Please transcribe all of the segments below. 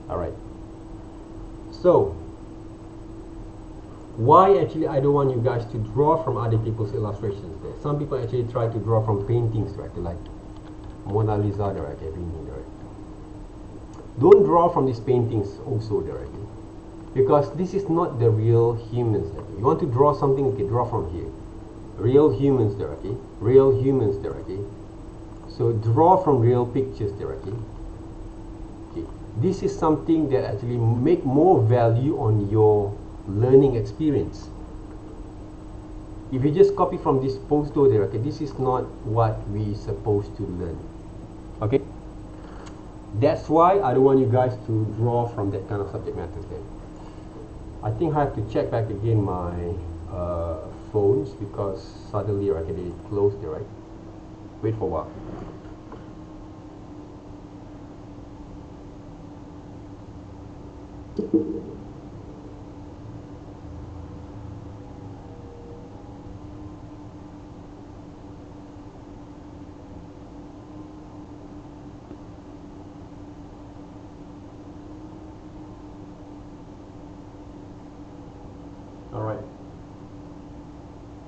Alright, so why actually I don't want you guys to draw from other people's illustrations there. Some people actually try to draw from paintings directly, like Mona Lisa directly, painting directly. Don't draw from these paintings also directly, because this is not the real humans directly. You want to draw something, you can draw from here. Real humans directly, real humans directly. So draw from real pictures directly. Okay. This is something that actually make more value on your learning experience. If you just copy from this poster directly, this is not what we supposed to learn. Okay? That's why I don't want you guys to draw from that kind of subject matter there. I think I have to check back again my phones, because suddenly they closed there, right? Wait for a while. Alright.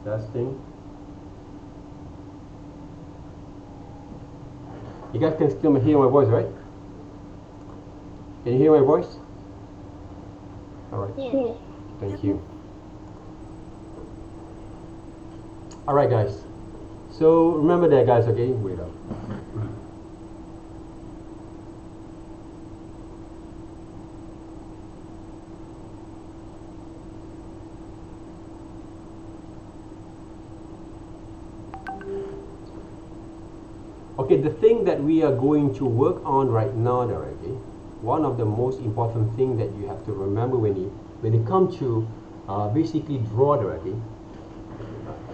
Testing. You guys can still hear my voice, right? Can you hear my voice? Alright. Yeah. Thank you. Alright guys. So remember that guys, okay? Wait up. Okay, the thing that we are going to work on right now directly, one of the most important thing that you have to remember when you come to basically draw directly,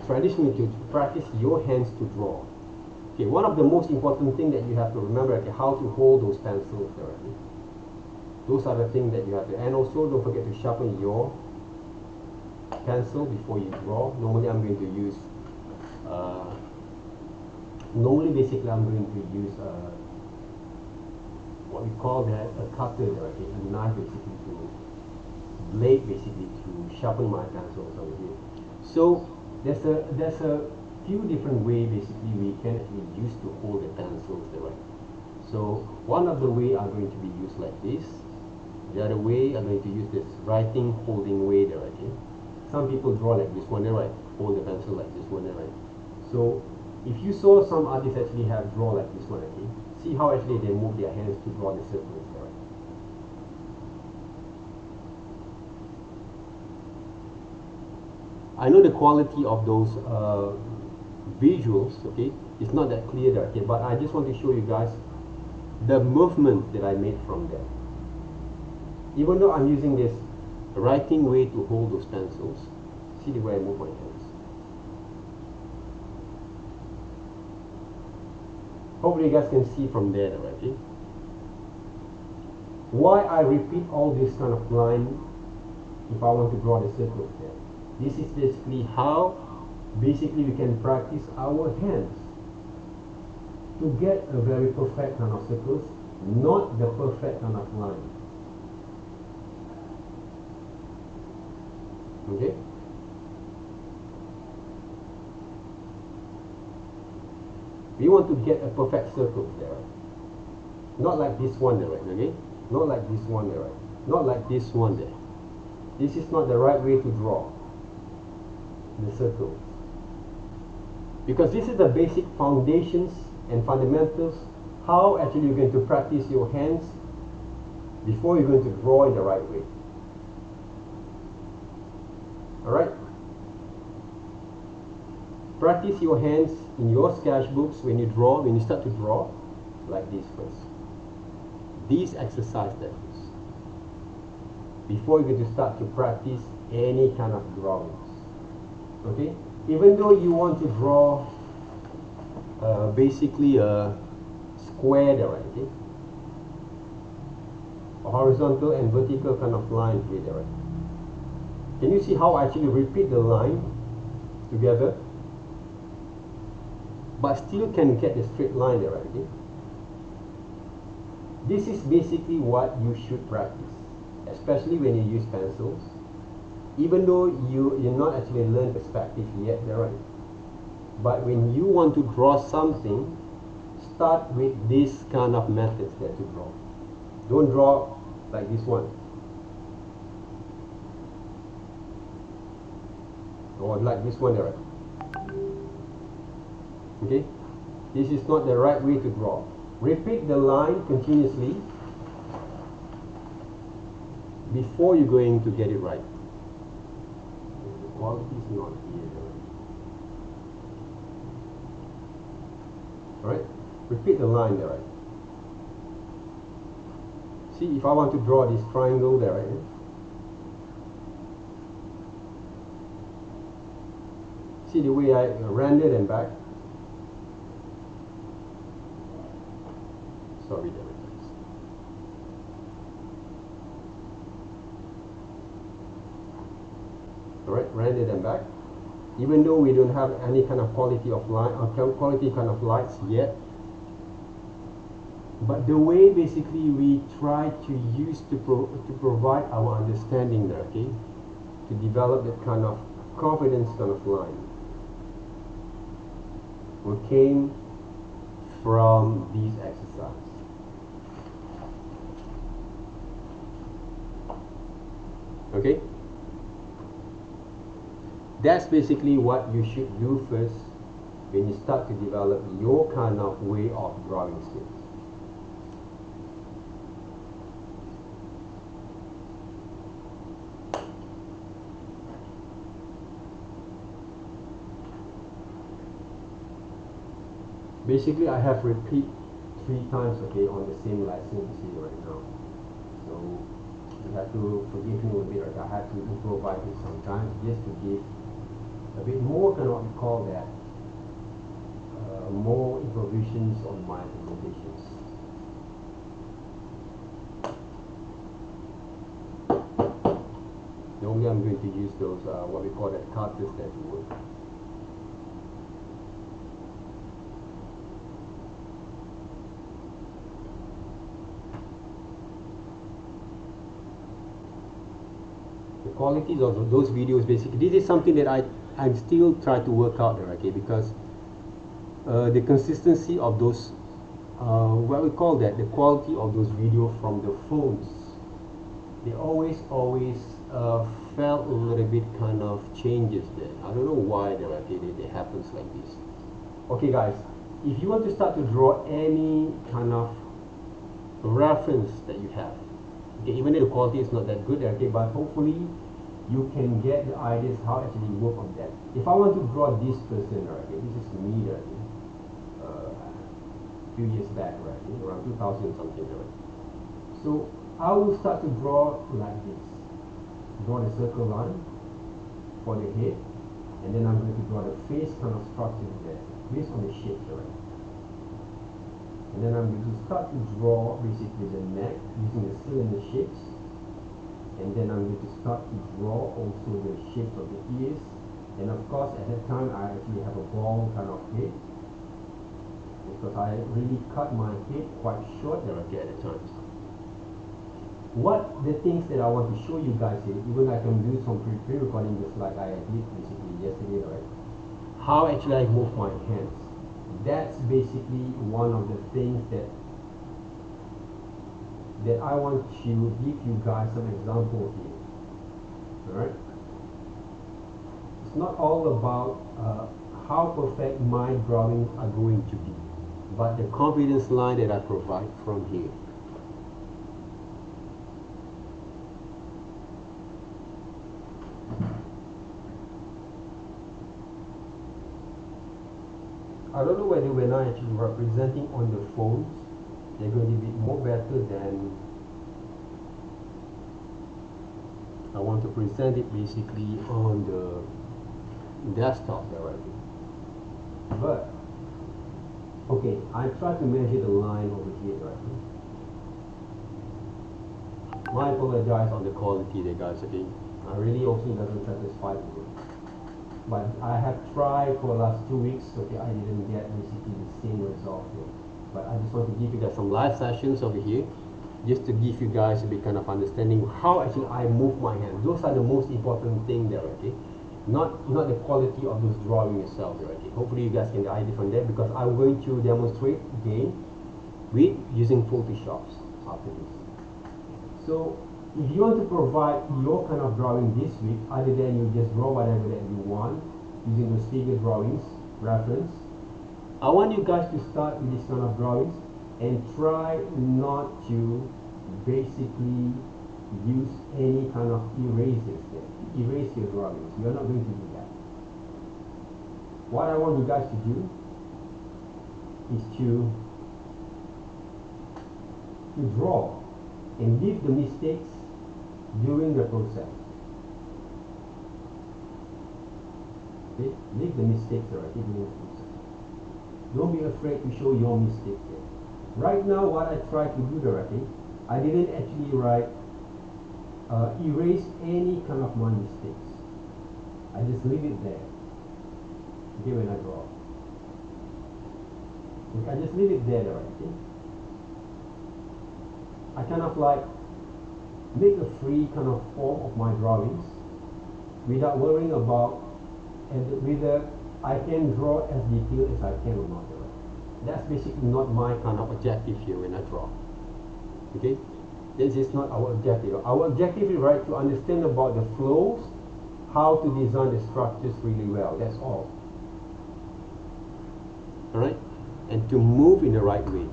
traditionally to practice your hands to draw. Okay, one of the most important thing that you have to remember is how to hold those pencils directly. Those are the things that you have to, and also don't forget to sharpen your pencil before you draw. Normally I'm going to use basically I'm going to use what we call that a cutter directly, a knife basically to blade basically to sharpen my pencils over here. So there's a few different ways basically we can actually use to hold the pencils there. So one of the way are going to be used like this. The other way I'm going to use this writing holding way directly. Some people draw like this one, right? Hold the pencil like this one, right? So if you saw some artists actually have draw like this one, okay? See how actually they move their hands to draw the circles there. I know the quality of those visuals, okay, it's not that clear there, okay, but I just want to show you guys the movement that I made from there. Even though I'm using this writing way to hold those pencils, see the way I move my hands. Hopefully you guys can see from there, okay? Why I repeat all this kind of line if I want to draw the circles there. This is basically how basically we can practice our hands to get a very perfect kind of circles, not the perfect kind of line. Okay? We want to get a perfect circle there. Not like this one there, okay? Not like this one there, not like this one there. This is not the right way to draw the circle. Because this is the basic foundations and fundamentals, how actually you're going to practice your hands before you're going to draw in the right way. Alright? Practice your hands in your sketchbooks when you draw, when you start to draw, like this first. These exercise that is before you're going to start to practice any kind of drawings. Okay? Even though you want to draw basically a square there, right? Okay? A horizontal and vertical kind of line here there, right? Can you see how I actually repeat the line together, but still can get the straight line there, right? Okay? This is basically what you should practice, especially when you use pencils. Even though you're not actually learn perspective yet, right? But when you want to draw something, start with this kind of methods that to draw. Don't draw like this one, or like this one, right? Okay, this is not the right way to draw. Repeat the line continuously before you're going to get it right. The quality is not here. Alright, repeat the line there, right? See, if I want to draw this triangle there, right? See the way I rendered and back? Sorry there, guys. Alright, rendered and back. Even though we don't have any kind of quality of line or quality kind of lights yet, but the way basically we try to use to provide our understanding there, okay, to develop that kind of confidence kind of line, came from these exercises. Okay, that's basically what you should do first when you start to develop your kind of way of drawing skills. Basically, I have repeat 3 times, okay, on the same lesson you see right now. So you have to forgive me a bit, right? I had to improvise it sometimes just to give a bit more, kind of what we call that, more improvisations on my presentations. Normally I'm going to use those, what we call that, cutters that work. The qualities of those videos, basically, this is something that I'm still trying to work out there, okay, because the consistency of those, what we call that, the quality of those videos from the phones, they always felt a little bit kind of changes there. I don't know why there, okay, it happens like this. Okay guys, if you want to start to draw any kind of reference that you have, okay, even though the quality is not that good, okay, but hopefully you can get the ideas how actually work on that. If I want to draw this person, okay, this is me, a few years back, right, around 2000 something, right? So I will start to draw like this. Draw the circle line for the head, and then I'm going to draw the face kind of structure there based on the shapes, right? And then I'm going to start to draw basically the neck using the cylinder shapes, and then I'm going to start to draw also the shapes of the ears, and of course at that time I actually have a ball kind of head, because I really cut my head quite short there, okay, at the time. What the things that I want to show you guys here, even I can do some pre-recording just like I did basically yesterday, right? How actually I move my hands. That's basically one of the things that I want to give you guys some example here. Alright? It's not all about how perfect my drawings are going to be, but the confidence line that I provide from here. I don't know whether when I actually representing on the phones, they're going to be more better than I want to present it basically on the desktop there, right? But okay, I try to measure the line over here, right? I apologize on the quality there, guys, okay? I really also doesn't satisfy me. But I have tried for the last 2 weeks, okay, I didn't get basically the same result here. but I just want to give you guys some live sessions over here, just to give you guys a bit kind of understanding how actually I move my hand. Those are the most important thing there, okay? Not the quality of this drawing itself there, okay? Hopefully you guys can get idea from there, because I'm going to demonstrate again with using Photoshops after this. So if you want to provide your kind of drawing this week, other than you just draw whatever that you want using those figure drawings reference, I want you guys to start with this kind of drawings and try not to basically use any kind of erasers there. Erase your drawings. You're not going to do that. What I want you guys to do is to draw and leave the mistakes during the process. Okay? Leave the mistakes already during the process. Don't be afraid to show your mistakes there. Right now, what I try to do directly, I didn't actually erase any kind of my mistakes. I just leave it there. Okay, when I draw. Okay, I just leave it there directly. I kind of like make a free kind of form of my drawings without worrying about whether I can draw as detailed as I can or not. That's basically not my kind of objective here when I draw. Okay, this is not our objective. Our objective is right to understand about the flows, how to design the structures really well. That's all. All right, and to move in the right way.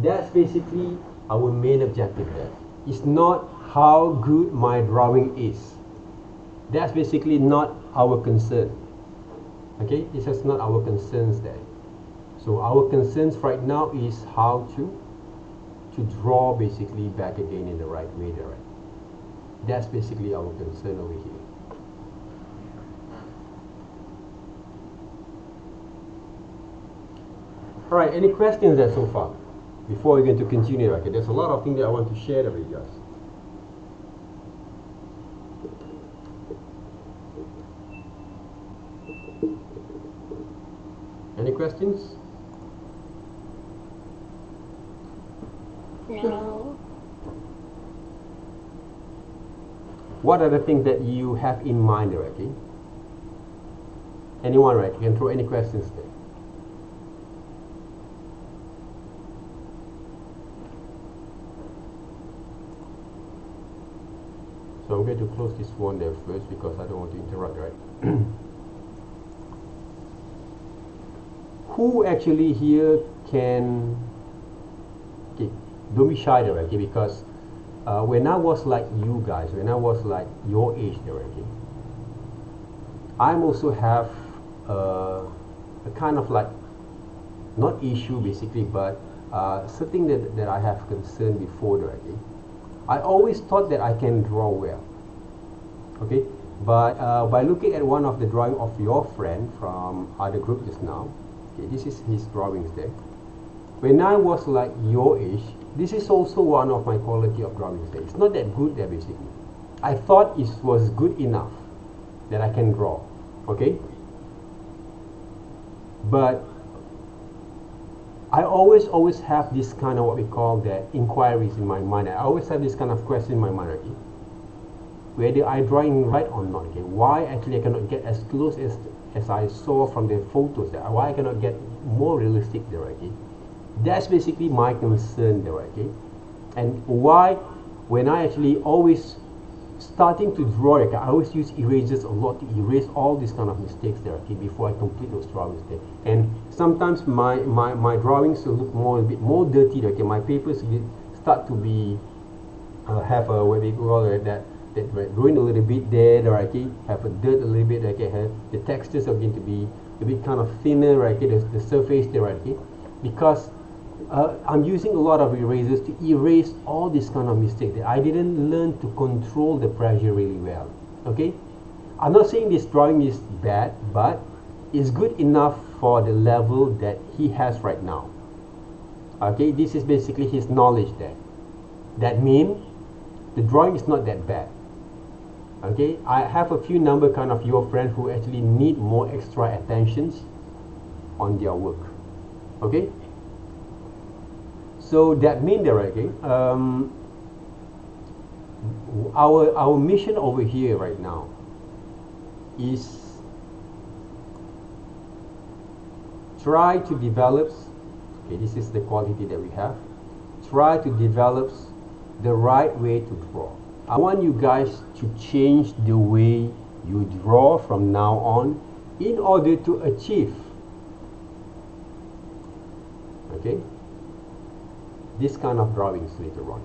That's basically our main objective there. It's not how good my drawing is. That's basically not our concern. Okay, this is not our concerns there. So our concerns right now is how to draw basically back again in the right way there. That's basically our concern over here. Alright, any questions there so far? Before we're going to continue, okay, there's a lot of things that I want to share with you guys. Any questions? No. What are the things that you have in mind there, okay? Anyone, right? You can throw any questions there. So I'm going to close this one there first because I don't want to interrupt, right? Who actually here can, okay, don't be shy there, okay, because when I was like you guys, when I was like your age there, okay, I also have a kind of like, not issue basically, but something that I have concern before there, okay. I always thought that I can draw well, okay, but by looking at one of the drawing of your friend from other group just now, okay, this is his drawings there. When I was like your age, this is also one of my quality of drawings there. It's not that good there basically. I thought it was good enough that I can draw, okay? But I always have this kind of what we call that inquiries in my mind. I always have this kind of question in my mind, okay? Whether I drawing right or not, okay? Why actually I cannot get as close as I saw from the photos there? Why I cannot get more realistic there, okay? That's basically my concern there, okay? And why, when I actually always starting to draw, okay, I always use erasers a lot to erase all these kind of mistakes there, okay, before I complete those drawings there. And sometimes my drawings will look a bit more dirty, okay? My papers start to be have a what we call it, that ruin a little bit there, okay? Have a dirt a little bit, okay? Have the textures are going to be a bit kind of thinner, okay? The surface there, okay? Because I'm using a lot of erasers to erase all this kind of mistake that I didn't learn to control the pressure really well. Okay, I'm not saying this drawing is bad, but it's good enough for the level that he has right now. Okay, this is basically his knowledge there. That means the drawing is not that bad. Okay, I have a few number kind of your friends who actually need more extra attentions on their work. Okay, so that means that, okay, our mission over here right now is try to develop, okay, this is the quality that we have, try to develop the right way to draw. I want you guys to change the way you draw from now on in order to achieve, okay, this kind of drawings later on.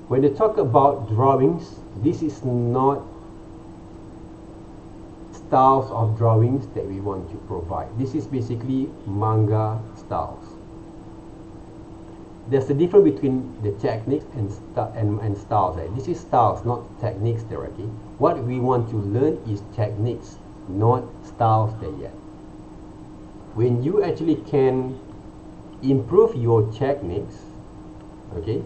When they talk about drawings, this is not styles of drawings that we want to provide. This is basically manga styles. There's a difference between the techniques and styles. This is styles, not techniques directly. What we want to learn is techniques, not styles there yet. When you actually can improve your techniques, okay,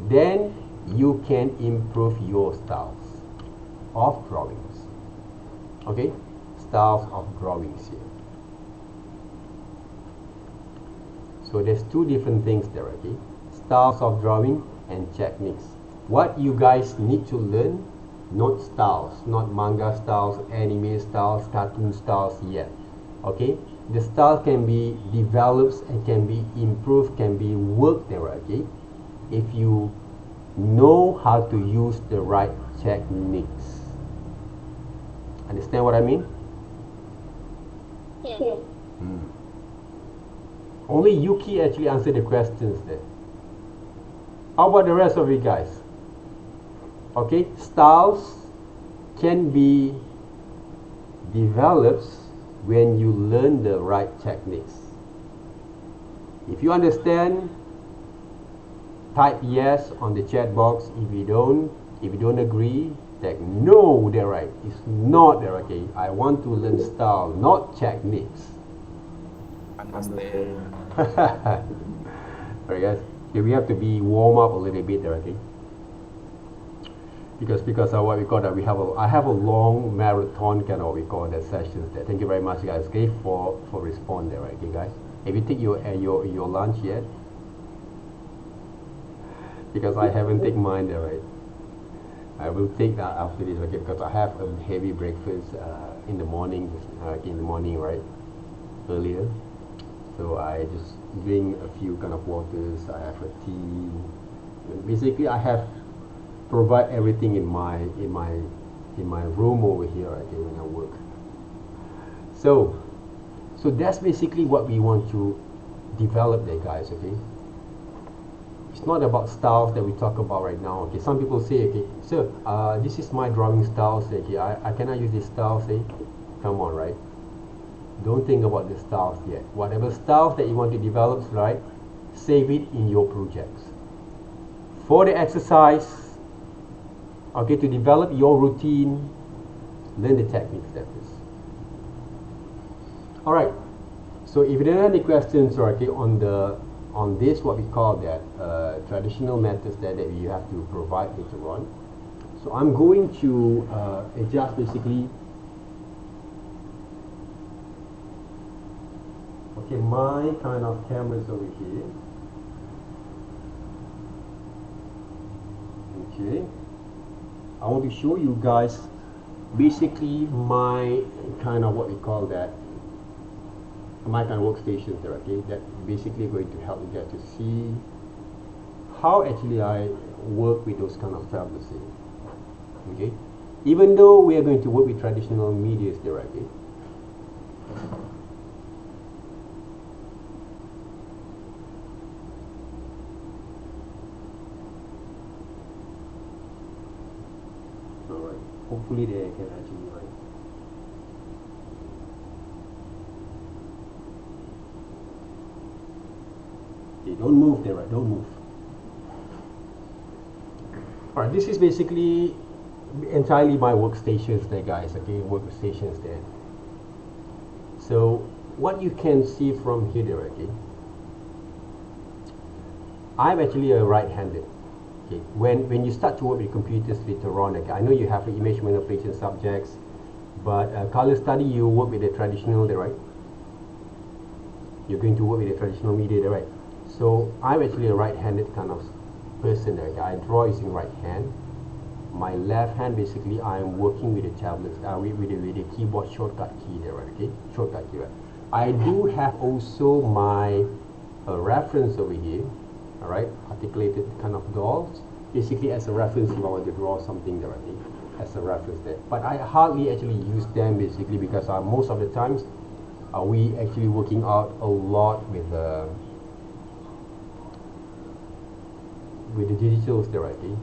then you can improve your styles of drawings. Okay, styles of drawings here. So there's two different things there, okay? Styles of drawing and techniques. What you guys need to learn, not styles, not manga styles, anime styles, cartoon styles yet. Okay? The style can be developed and can be improved, can be worked there, okay? If you know how to use the right techniques. Understand what I mean? Yes. Only Yuki actually answered the questions there. How about the rest of you guys? Okay, styles can be developed when you learn the right techniques. If you understand, type yes on the chat box. If you don't agree, like no, they're right. It's not there, okay? I want to learn style, not techniques. Understand. Alright guys, okay, we have to be warm up a little bit there, okay? Because of what we call that, I have a long marathon kind of what we call that sessions there. Thank you very much guys, okay, for respond there, right? Okay guys, have you take your lunch yet? Because I haven't taken mine there, right? I will take that after this, okay, because I have a heavy breakfast in the morning, right, earlier. So I just drink a few kind of waters, I have a tea. Basically I have provide everything in my room over here, okay, when I work. So that's basically what we want to develop there, guys, okay? It's not about styles that we talk about right now, okay? Some people say, okay, sir, this is my drawing style, okay, I cannot use this style, say, come on, right? Don't think about the styles yet. Whatever styles that you want to develop, right, save it in your projects. For the exercise, okay, to develop your routine, learn the techniques that is. Alright, so if you don't have any questions, okay, on this, what we call that traditional methods that you have to provide later on. So I'm going to adjust basically, okay, my kind of cameras over here. Okay, I want to show you guys basically my kind of what we call that, my kind of workstation there, okay, that basically going to help you guys to see how actually I work with those kind of tablets here. Okay, even though we are going to work with traditional medias there, okay. Alright, hopefully they can actually write. Okay, don't move there, right? Don't move. Alright, this is basically entirely my workstations there, guys, okay, workstations there. So what you can see from here, okay, I'm actually a right-handed. Okay. When you start to work with computers later on, okay, I know you have image manipulation subjects, but color study you work with the traditional, right? you're going to work with a traditional media there, right? So I'm actually a right-handed kind of person there. Okay? I draw using right hand. My left hand, basically, I'm working with the tablets, with the keyboard shortcut key there, right? Okay, shortcut key, right? I do have also my reference over here, all right, articulated kind of dolls, basically as a reference if I want to draw something there, okay, as a reference there. But I hardly actually use them basically because most of the times we actually working out a lot with the digitals there, okay.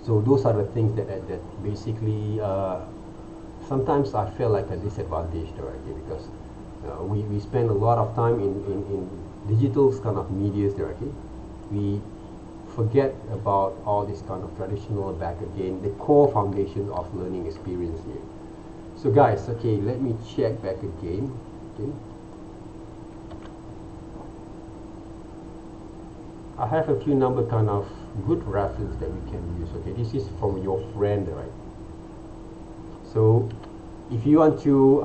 So those are the things that basically sometimes I feel like a disadvantage there, okay, because we spend a lot of time in digital kind of medias there, okay. We forget about all this kind of traditional back again, the core foundation of learning experience here. So guys, okay, let me check back again, okay. I have a few number kind of good reference that you can use, okay. This is from your friend, right? So if you want to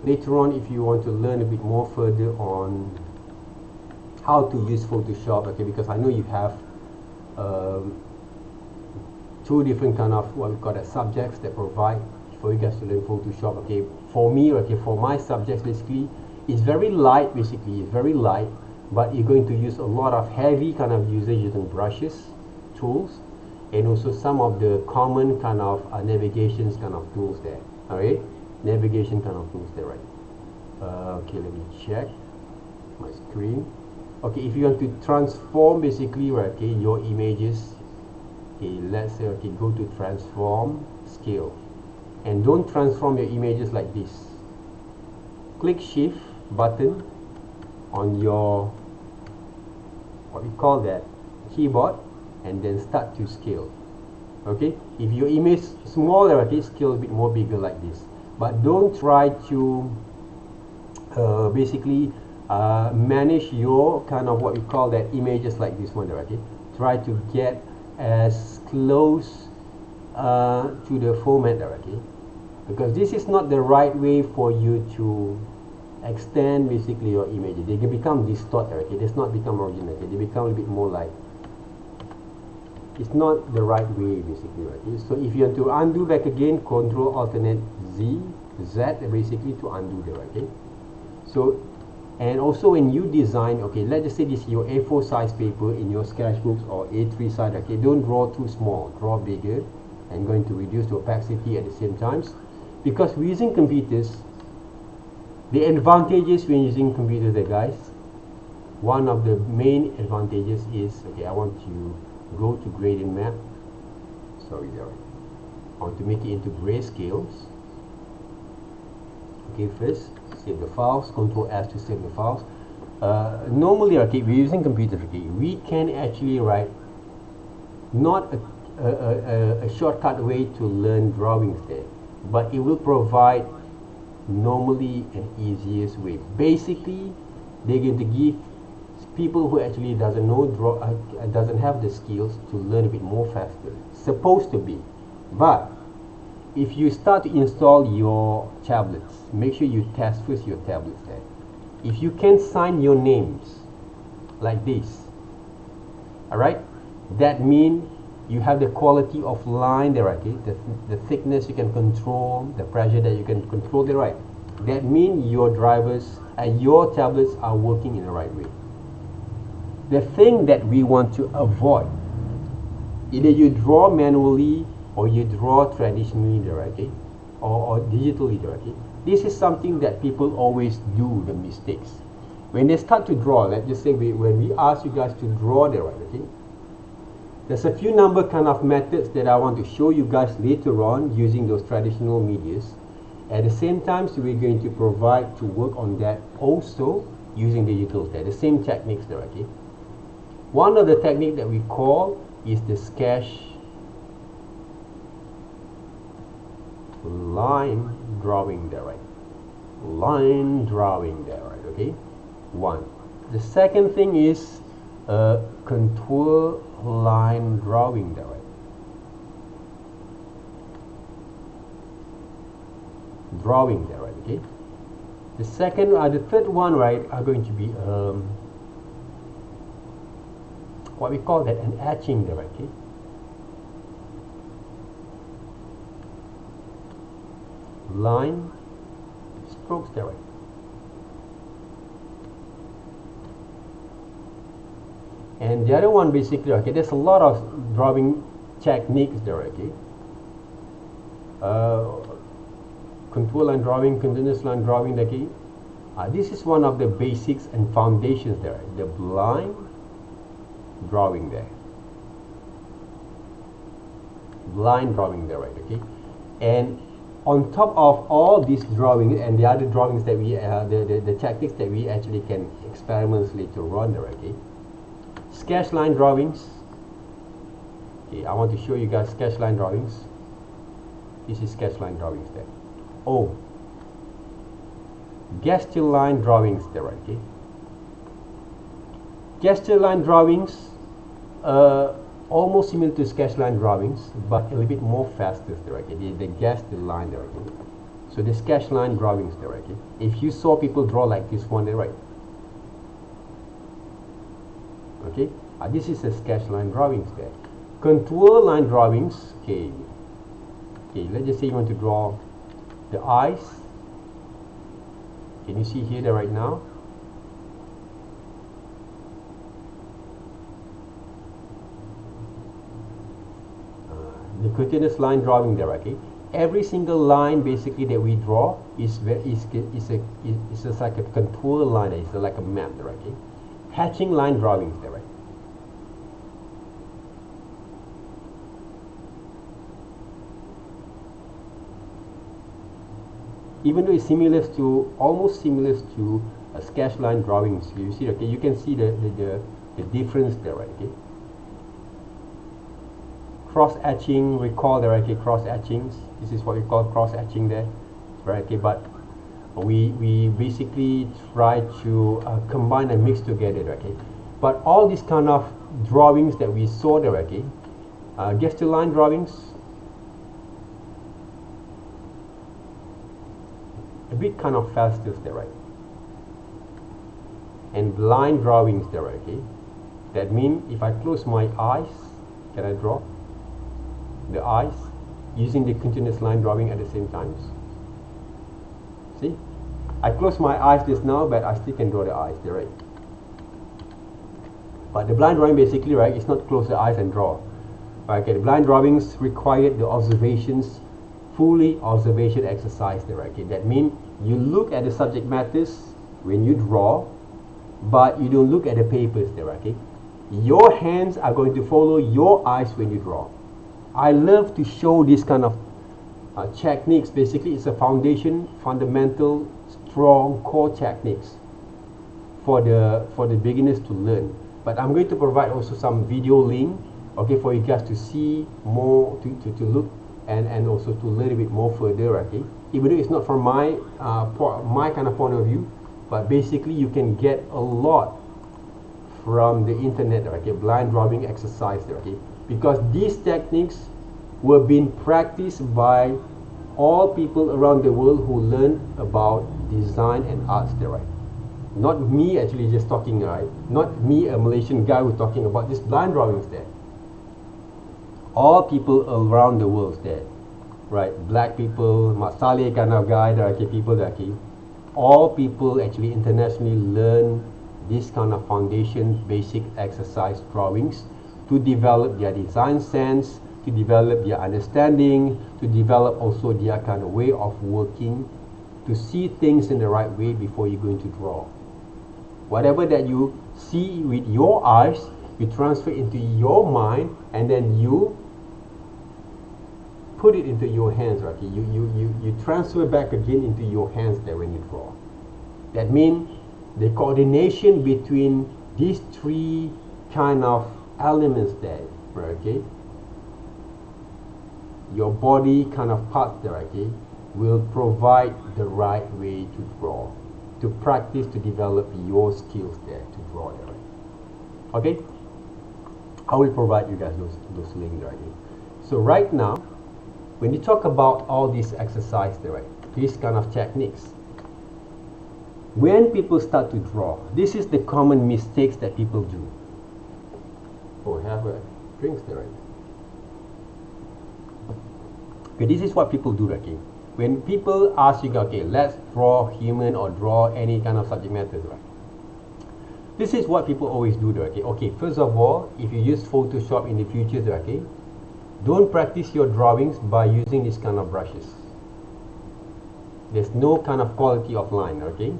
later on, if you want to learn a bit more further on how to use Photoshop, okay, because I know you have two different kind of what we call the subjects that provide for you guys to learn Photoshop, okay. For me, okay, for my subjects basically, it's very light, basically, it's very light, but you're going to use a lot of heavy kind of usage using brushes, tools, and also some of the common kind of navigations kind of tools there, alright, navigation kind of tools there, right? Okay, let me check my screen. Okay, if you want to transform basically, right, okay, your images, okay, let's say, okay, go to transform scale, and don't transform your images like this. Click shift button on your, what we call that, keyboard, and then start to scale. Okay, if your image smaller, okay, scale a bit more bigger like this, but don't try to basically manage your kind of what we call that images like this one, okay. Try to get as close to the format, okay, because this is not the right way for you to extend basically your images. They can become distorted, okay. They not become original, okay. They become a bit more like, it's not the right way basically, okay. So if you want to undo back again, Control Alternate Z basically to undo there, okay. So, and also when you design, okay, let's just say this is your A4 size paper in your sketchbooks or A3 size, okay, don't draw too small, draw bigger, and going to reduce the opacity at the same times, because we're using computers. The advantages when using computers there, guys, one of the main advantages is, okay, I want to go to gradient map, sorry there, I want to make it into grayscales. Okay, first save the files, Control S to save the files. Normally, okay, we're using computers, okay, we can actually write not a shortcut way to learn drawings there, but it will provide normally an easiest way. Basically, they're going to give people who actually doesn't have the skills to learn a bit more faster. Supposed to be, but if you start to install your tablets, make sure you test first your tablets there. If you can sign your names like this, alright, that means you have the quality of line there, okay, the thickness you can control, the pressure that you can control there, right. That means your drivers and your tablets are working in the right way. The thing that we want to avoid, either you draw manually or you draw traditionally there, okay, or digitally there, okay. This is something that people always do, the mistakes. When they start to draw, let's just say when we ask you guys to draw there, right, okay, there's a few number kind of methods that I want to show you guys later on using those traditional medias. At the same time, so we're going to provide to work on that also using digitals there, the same techniques there, okay. One of the technique that we call is the sketch line drawing there, right. Line drawing there, right, okay. One. The second thing is contour line drawing there, right. Drawing there, right, okay. The third one, right, are going to be what we call that an etching there, okay? Line strokes there, right? And the other one basically, okay, there's a lot of drawing techniques there, okay? Contour line drawing, continuous line drawing, okay? This is one of the basics and foundations there, the blind drawing there. Blind drawing there, right, okay? And on top of all these drawings and the other drawings that we, the techniques that we actually can experimentally to run there, okay? Sketch line drawings. Okay, I want to show you guys sketch line drawings. This is sketch line drawings there. Oh, gesture line drawings there, right, okay? Gesture line drawings, almost similar to sketch line drawings, but a little bit more faster there, okay? The gesture line there, okay? So the sketch line drawings there, okay? If you saw people draw like this one there, right? Okay, this is a sketch line drawings there. Contour line drawings, okay. Okay, let's just say you want to draw the eyes. Can you see here there right now? The continuous line drawing there, okay. Every single line basically that we draw is like a contour line. It's like a map there, okay. Hatching line drawings there, right? Even though it's almost similar to a sketch line drawings, you see, okay, you can see the difference there, right, okay? Cross etching, recall there, okay, cross etchings. This is what we call cross etching there, right, okay, but we basically try to combine and mix together, okay. But all these kind of drawings that we saw there, okay, gesture line drawings, a bit kind of faster there, right, and line drawings there, okay. That means if I close my eyes, can I draw the eyes using the continuous line drawing at the same time? See, I close my eyes just now, but I still can draw the eyes there, right? But the blind drawing basically, right, it's not close the eyes and draw. Okay, the blind drawings required the observations, fully observation exercise there, okay. That means you look at the subject matters when you draw, but you don't look at the papers there, okay. Your hands are going to follow your eyes when you draw. I love to show this kind of techniques. Basically, it's a fundamental, strong core techniques for the beginners to learn. But I'm going to provide also some video link, okay, for you guys to see more, to look and also to learn a bit more further, okay. Even though it's not from my kind of point of view, but basically you can get a lot from the internet, okay, blind drawing exercise there, okay. Because these techniques were being practiced by all people around the world who learn about design and arts there, right? Not me actually just talking, right? Not me, a Malaysian guy who's talking about this blind drawings there. All people around the world there, right? Black people, Mat Saleh kind of guy, there, okay, people there, okay. All people actually internationally learn this kind of foundation, basic exercise drawings to develop their design sense, to develop their understanding, to develop also their kind of way of working, to see things in the right way before you're going to draw. Whatever that you see with your eyes, you transfer into your mind, and then you put it into your hands, right? You transfer back again into your hands there when you draw. That means the coordination between these three kind of elements there, okay, your body kind of parts there, okay, will provide the right way to draw, to practice, to develop your skills there to draw there, right? Okay, I will provide you guys those links there, okay. So right now, when you talk about all these exercises there, right, these kind of techniques, when people start to draw, this is the common mistakes that people do. Oh, have a drinks there, right? Okay, this is what people do, okay? When people ask you, okay, let's draw human or draw any kind of subject matter, right? This is what people always do, okay? Okay, first of all, if you use Photoshop in the future, okay, don't practice your drawings by using this kind of brushes. There's no kind of quality of line, okay?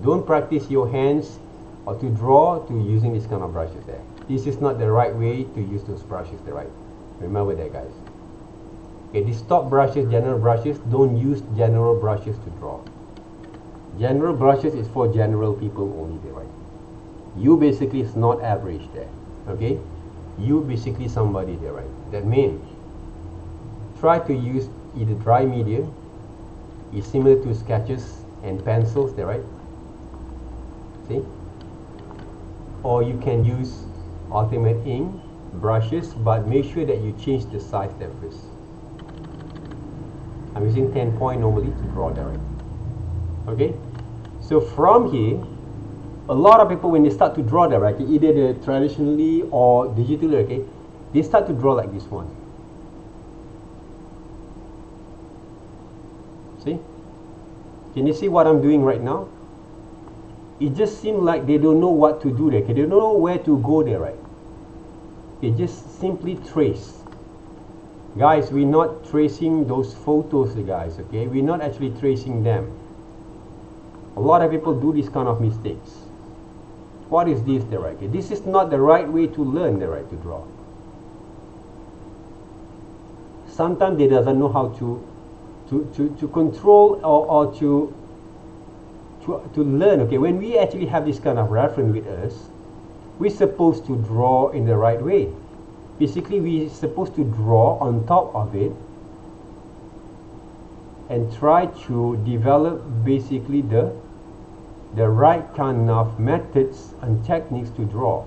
Don't practice your hands or to draw to using this kind of brushes there. This is not the right way to use those brushes there, right? Remember that, guys. Okay, these top brushes, general brushes, don't use general brushes to draw. General brushes is for general people only there, right? You basically is not average there, okay? You basically somebody there, right? That means try to use either dry media, is similar to sketches and pencils there, right? See? Or you can use ultimate ink brushes, but make sure that you change the size there first. I'm using 10 point normally to draw there, right? Okay? So from here, a lot of people when they start to draw there, right, either the traditionally or digitally, okay, they start to draw like this one. See? Can you see what I'm doing right now? It just seems like they don't know what to do there. Okay? They don't know where to go there, right? They just simply trace. Guys, we're not tracing those photos, guys, okay? We're not actually tracing them. A lot of people do this kind of mistakes. What is this there, right? Okay? This is not the right way to learn the right to draw. Sometimes they doesn't know how to control or to learn, okay? When we actually have this kind of reference with us, we're supposed to draw in the right way. Basically, we're supposed to draw on top of it and try to develop basically the right kind of methods and techniques to draw.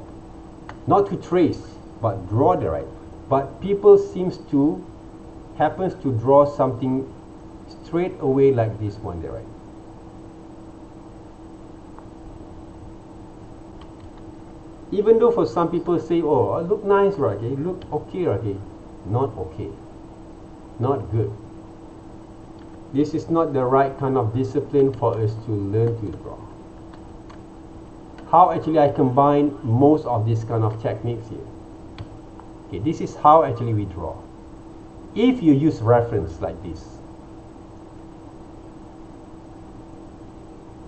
Not to trace, but draw the right. But people happens to draw something straight away like this one there, right? Even though for some people say, oh, look nice, right? Okay, look okay, right? Okay, not okay, not good. This is not the right kind of discipline for us to learn to draw. How actually I combine most of these kind of techniques here. Okay, this is how actually we draw. If you use reference like this,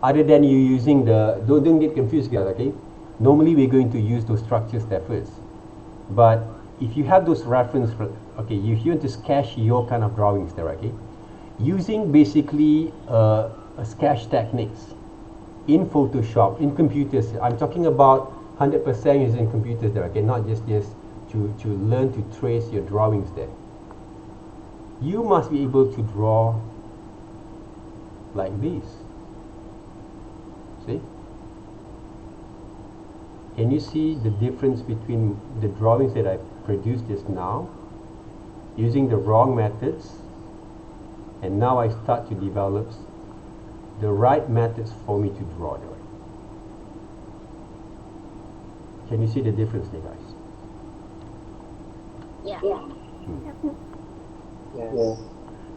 other than you using the, don't get confused, guys, okay? Normally we're going to use those structures there first. But if you have those reference, okay, if you want to sketch your kind of drawings there, okay? Using basically a sketch techniques in Photoshop, in computers. I'm talking about 100% using computers there, okay? Not just to learn to trace your drawings there. You must be able to draw like this. See? Can you see the difference between the drawings that I produced just now, using the wrong methods, and now I start to develop the right methods for me to draw the right. Can you see the difference there, guys? Yeah. Yes.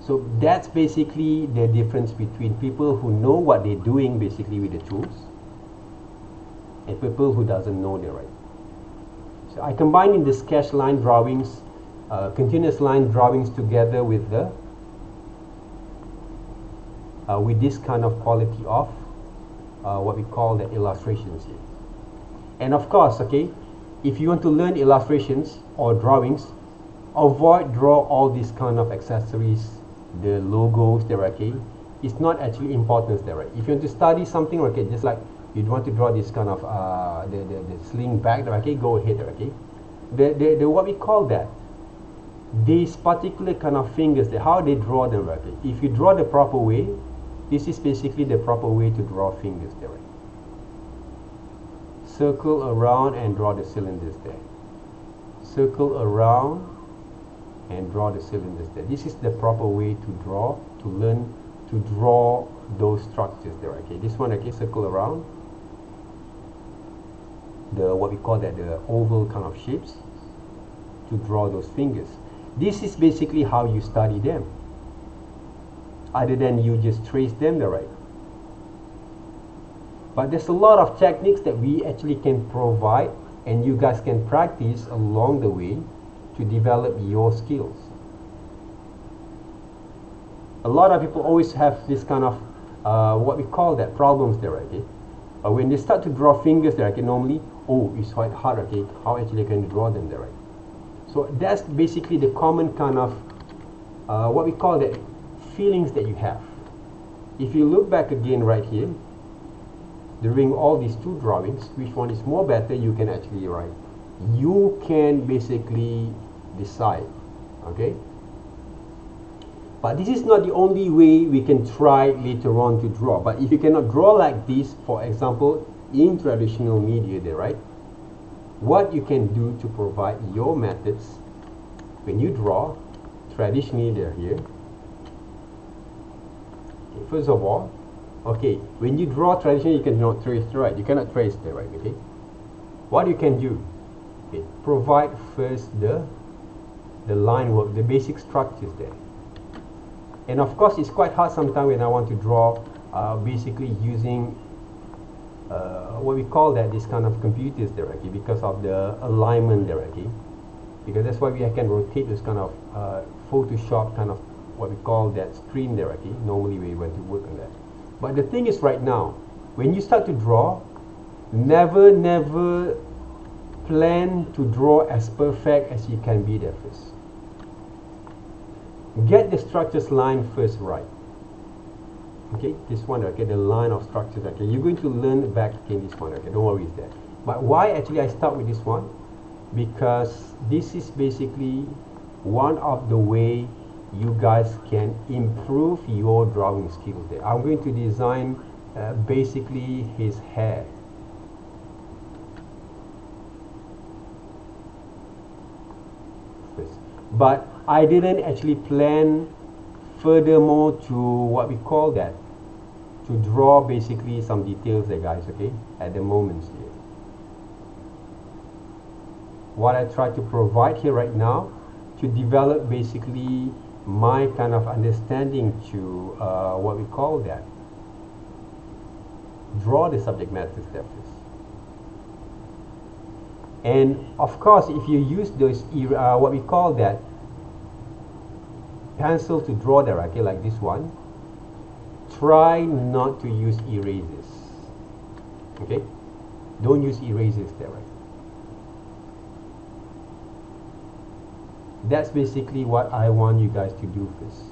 So that's basically the difference between people who know what they're doing basically with the tools and people who doesn't know the right. So I combine in the sketch line drawings, continuous line drawings together with the with this kind of quality of what we call the illustrations here. And of course, okay, if you want to learn illustrations or drawings, avoid draw all these kind of accessories, the logos there, okay? It's not actually important there, right? If you want to study something, okay, just like you want to draw this kind of the sling back there, okay, go ahead there, okay? The what we call that, these particular kind of fingers there, how they draw them, right? Okay? If you draw the proper way, this is basically the proper way to draw fingers there, right? Circle around and draw the cylinders there. Circle around and draw the cylinders there. This is the proper way to draw, to learn to draw those structures there. Okay, this one, okay, circle around the what we call that the oval kind of shapes to draw those fingers. This is basically how you study them, other than you just trace them there, right? But there's a lot of techniques that we actually can provide and you guys can practice along the way to develop your skills. A lot of people always have this kind of what we call that problems there, okay? When they start to draw fingers there, okay, normally, oh, it's quite hard, okay, how actually can you draw them there, right? So that's basically the common kind of what we call that feelings that you have. If you look back again right here, during all these two drawings, which one is more better, you can actually write. You can basically decide, okay? But this is not the only way we can try later on to draw. But if you cannot draw like this, for example, in traditional media there, right? What you can do to provide your methods when you draw traditionally there here. Okay, first of all, okay, when you draw traditionally, you cannot trace, right? You cannot trace there, right? Okay. What you can do, okay, provide first the line work, the basic structures there. And of course, it's quite hard sometimes when I want to draw basically using what we call that this kind of computers there, okay, because of the alignment there, okay, because that's why we can rotate this kind of Photoshop kind of what we call that screen there, okay. Normally we want to work on that. But the thing is right now, when you start to draw, never plan to draw as perfect as you can be there first. Get the structures line first right. Okay, this one, okay, the line of structures, okay, you're going to learn back in this one, okay, don't worry with that. But why actually I start with this one? Because this is basically one of the way you guys can improve your drawing skills there. I'm going to design basically his hair. First. But I didn't actually plan furthermore to what we call that, to draw basically some details there, guys, okay, at the moment here. What I try to provide here right now, to develop basically my kind of understanding to what we call that, draw the subject matter there first. And of course, if you use those what we call that pencil to draw there, okay, like this one, try not to use erasers, okay? Don't use erasers there, right? That's basically what I want you guys to do first.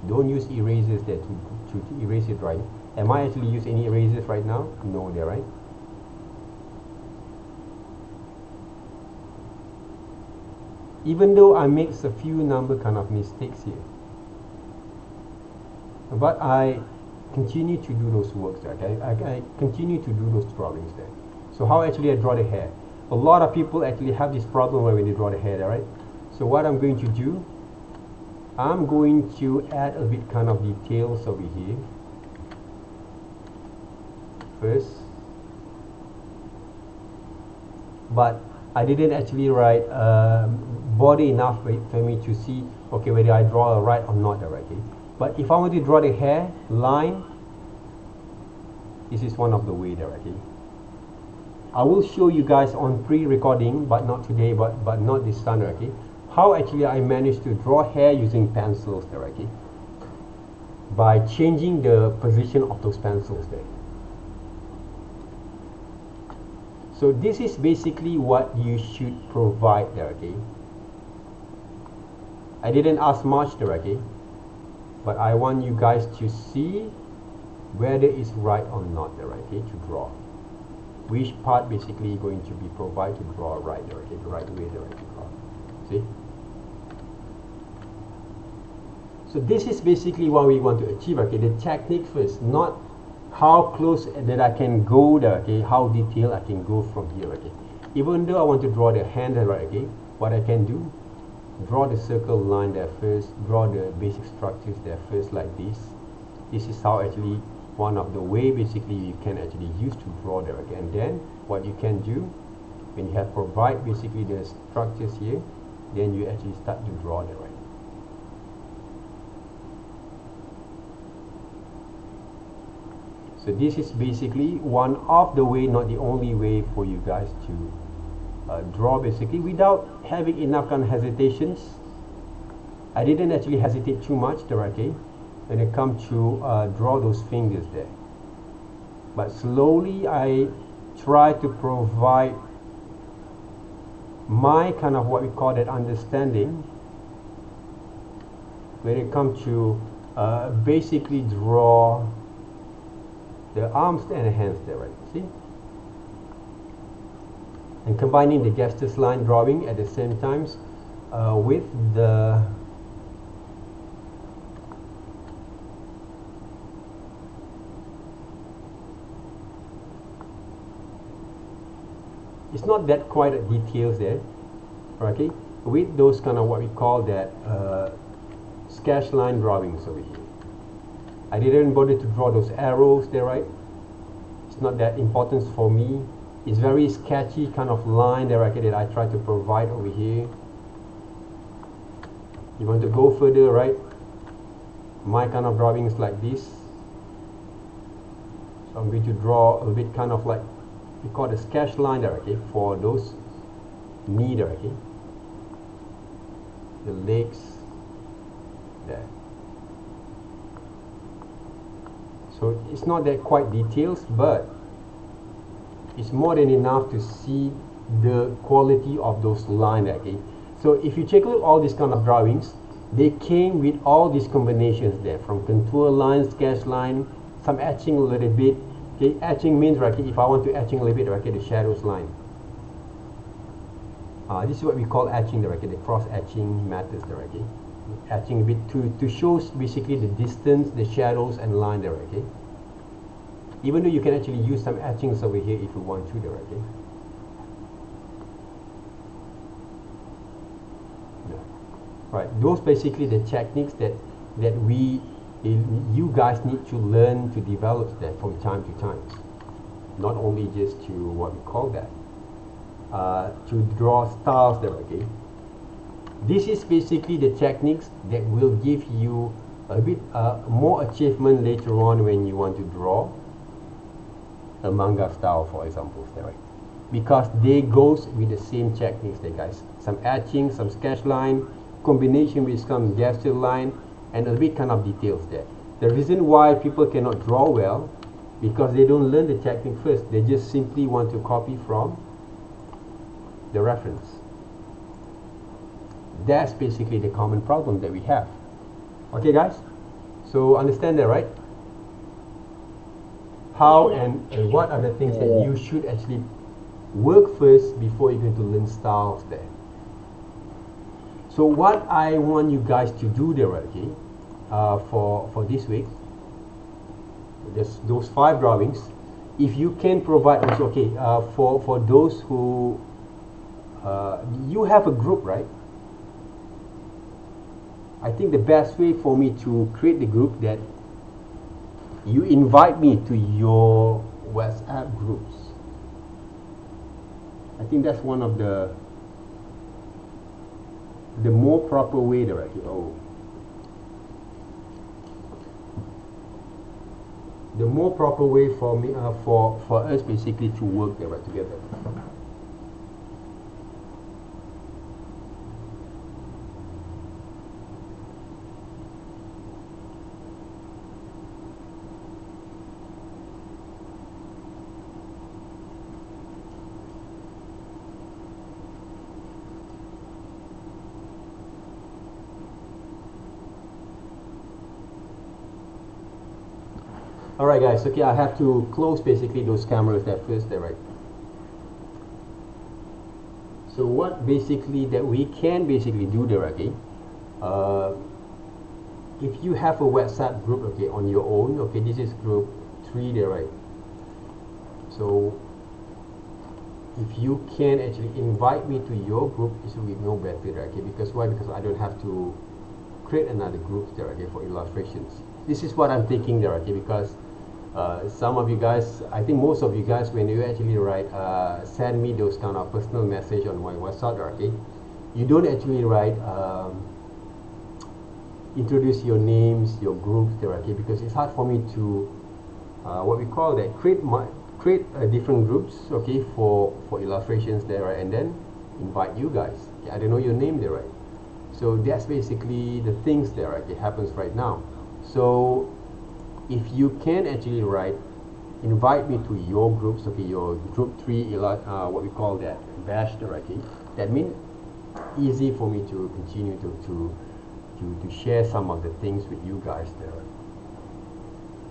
Don't use erasers there to erase it, right? Am I actually use any erasers right now? No, there, right? Even though I make a few number kind of mistakes here, but I continue to do those works, okay? I continue to do those drawings there. So how actually I draw the hair? A lot of people actually have this problem when they draw the hair, right? So what I'm going to do, I'm going to add a bit kind of details over here first, but I didn't actually write body enough for me to see, okay, whether I draw right or not, okay? But if I want to draw the hair line, this is one of the way there, okay? I will show you guys on pre-recording, but not today, but not this time, okay? How actually I managed to draw hair using pencils there, okay? By changing the position of those pencils there. So this is basically what you should provide there, okay? I didn't ask much there, okay? But I want you guys to see whether it's right or not there, okay, to draw. Which part basically going to be provided to draw right there, okay, the right way there to draw. See? So this is basically what we want to achieve, okay? The technique first, not how close that I can go there, okay? How detailed I can go from here, okay? Even though I want to draw the hand there, right, okay? What I can do, draw the circle line there first, draw the basic structures there first like this. This is how actually one of the way basically you can actually use to draw there, okay? And then what you can do when you have provide basically the structures here, then you actually start to draw there, right? So this is basically one of the way, not the only way for you guys to draw basically without having enough kind of hesitations. I didn't actually hesitate too much there, okay, when it comes to draw those fingers there. But slowly I try to provide my kind of what we call that understanding when it comes to basically draw the arms and the hands there, right? See? And combining the gestures line drawing at the same times with the it's not that quite details there, okay, with those kind of what we call that sketch line drawings over here. I didn't bother to draw those arrows there, right? It's not that important for me. It's very sketchy kind of line there, okay, that I try to provide over here. You want to go further, right? My kind of drawings like this. So I'm going to draw a bit kind of like we call the sketch line there, okay, for those knee there, okay, the legs there. So it's not that quite details, but it's more than enough to see the quality of those lines, okay. So if you check out all these kind of drawings, they came with all these combinations there, from contour line, sketch line, some etching a little bit. Okay, etching means, right, if I want to etching a little bit, right, the shadows line. This is what we call etching, right, the cross etching methods, right, okay. Etching a bit to show basically the distance, the shadows and line there, okay. Even though you can actually use some etchings over here if you want to there, okay. Yeah. Right, those basically the techniques that you guys need to learn to develop that from time to time. Not only just to what we call that to draw styles there, okay. This is basically the techniques that will give you a bit more achievement later on when you want to draw a manga style, for example, right? Because they goes with the same techniques there, guys. Some etching, some sketch line, combination with some gesture line, and a bit kind of details there. The reason why people cannot draw well, because they don't learn the technique first. They just simply want to copy from the reference. That's basically the common problem that we have. Okay, guys? So understand that, right? How and what are the things that you should actually work first before you're going to learn styles there. So what I want you guys to do there, okay, for this week, just those 5 drawings. If you can provide also, okay, for those who you have a group, right? I think the best way for me to create the group, that you invite me to your WhatsApp groups. I think that's one of the more proper way there, right? The more proper way for me for us basically to work there, right, together. Alright guys, okay, I have to close basically those cameras there first there, right? So what basically that we can basically do there, okay? If you have a WhatsApp group, okay, on your own, okay, this is group 3 there, right? So if you can actually invite me to your group, it will be no better, okay? Because why? Because I don't have to create another group there, okay, for illustrations. This is what I'm thinking there, okay, because some of you guys, I think most of you guys, when you actually write, send me those kind of personal message on my WhatsApp, okay, you don't actually write, introduce your names, your groups there, okay, because it's hard for me to, what we call that, create different groups, okay, for illustrations there, right, and then invite you guys. Okay, I don't know your name there, right? So that's basically the things there, right? It happens right now. So if you can actually write, invite me to your groups, okay, your group 3, what we call that, bash there, okay, that means easy for me to continue to share some of the things with you guys there.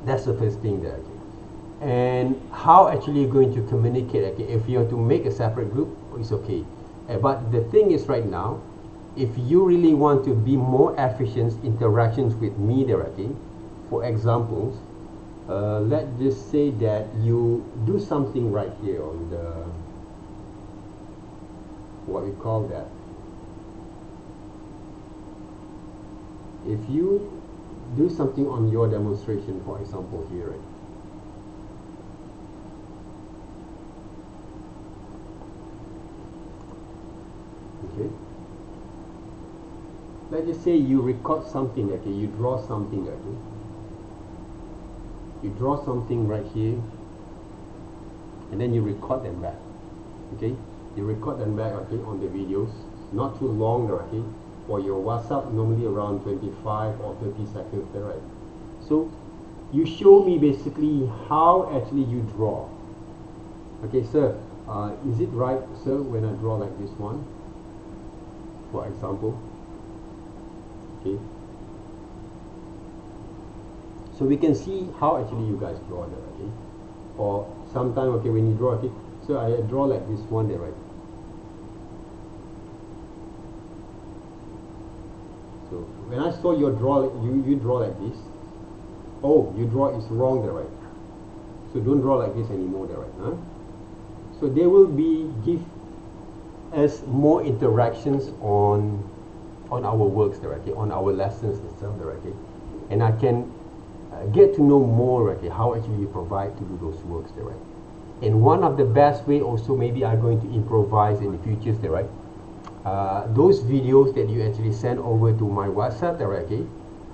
That's the first thing there, okay. And how actually you're going to communicate, okay, if you want to make a separate group, it's okay. But the thing is right now, if you really want to be more efficient interactions with me there, okay, for examples, let's just say that you do something right here on the, what we call that, if you do something on your demonstration, for example here, right? Okay, let's just say you record something, okay, you draw something, okay, you draw something right here, and then you record them back, okay, you record them back, okay, on the videos, not too long, okay. For your WhatsApp, normally around 25 or 30 seconds there, right? So you show me basically how actually you draw. Okay, sir, is it right, sir, when I draw like this one, for example? Okay, so we can see how actually you guys draw there, okay? Or sometime, okay, when you draw, okay, so I draw like this one there, right? So when I saw your draw, you draw like this. Oh, you draw is wrong there, right? So don't draw like this anymore there, right? Huh? So they will give us more interactions on our works there, okay? On our lessons itself there, okay? And I can get to know more, okay, how actually you provide to do those works there, right? And one of the best way also, maybe I'm going to improvise in the futures there, right? Those videos that you actually send over to my WhatsApp there, okay,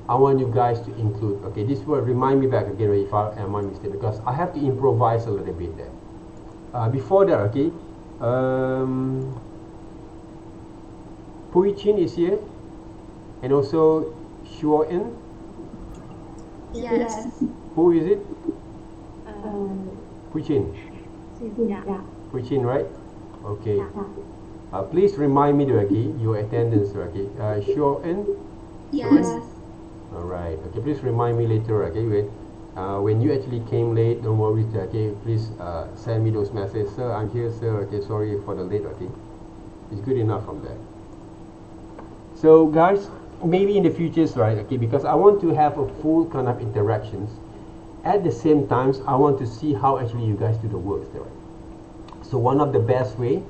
I want you guys to include, okay, this will remind me back again if I am my mistake, because I have to improvise a little bit there. Before that, okay, Pui Chin is here, and also Shuo-in. Yes. Who is it? Pui Chin. Yeah. Pui Chin, right? Okay. Please remind me, okay, your attendance, okay. Shuo-in? Yes. Alright, okay, please remind me later, okay, when you actually came late, don't worry, okay, please send me those messages. Sir, I'm here, sir, okay, sorry for the late, okay. It's good enough from there. So guys, maybe in the futures, right, okay, because I want to have a full kind of interactions. At the same times, I want to see how actually you guys do the works there, right? So one of the best way,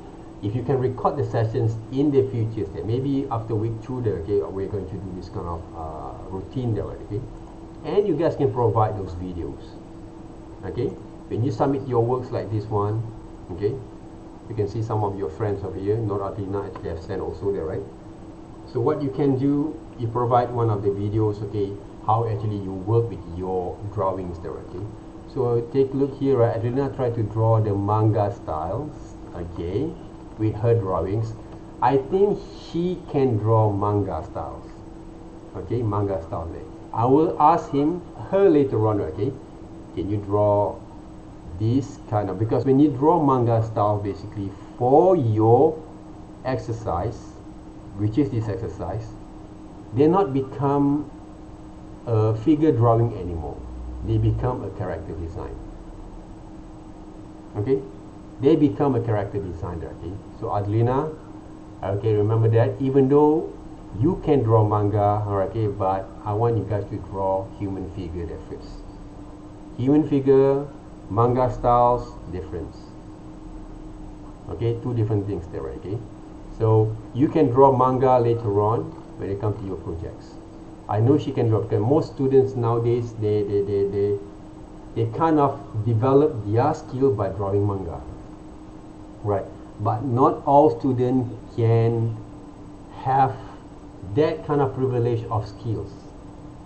if you can record the sessions in the futures there, maybe after week 2 there, okay, we're going to do this kind of routine there, okay, and you guys can provide those videos, okay, when you submit your works like this one, okay, you can see some of your friends over here, not Adina actually have sent also there, right? So what you can do, you provide one of the videos, okay, how actually you work with your drawings there, okay. So take a look here, right? Adina tried to draw the manga styles, okay, with her drawings. I think she can draw manga styles, okay, manga style there. I will ask her later on, okay, can you draw this kind of, because when you draw manga style basically for your exercise, which is this exercise, they not become a figure drawing anymore, they become a character design, okay, they become a character designer, okay. So Adelina, okay, remember that, even though you can draw manga, okay, but I want you guys to draw human figure that fits. Human figure, manga styles, difference. Okay, two different things there, okay. So you can draw manga later on when it comes to your projects. I know she can draw, because most students nowadays they kind of develop their skill by drawing manga, right? But not all students can have that kind of privilege of skills.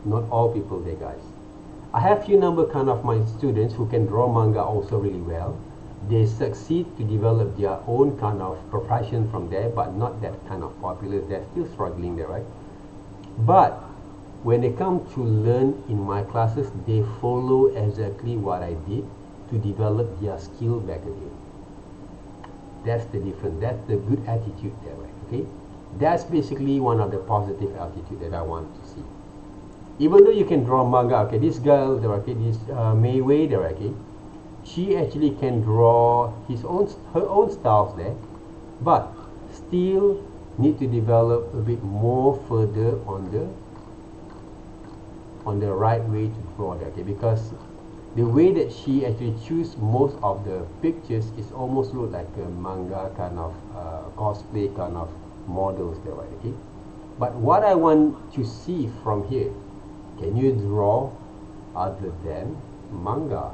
Not all people there, guys. I have few number kind of my students who can draw manga also really well. They succeed to develop their own kind of profession from there, but not that kind of popular. They're still struggling there, right? But when they come to learn in my classes, they follow exactly what I did to develop their skill back again. That's the difference. That's the good attitude there, right? Okay, that's basically one of the positive attitude that I want to see. Even though you can draw manga, okay, this girl there, okay, this Mei Wei there, okay, she actually can draw her own styles there, but still need to develop a bit more further on the right way to draw that, okay, because the way that she actually choose most of the pictures is almost look like a manga kind of cosplay kind of models there, right? Okay, but what I want to see from here, can you draw other than manga?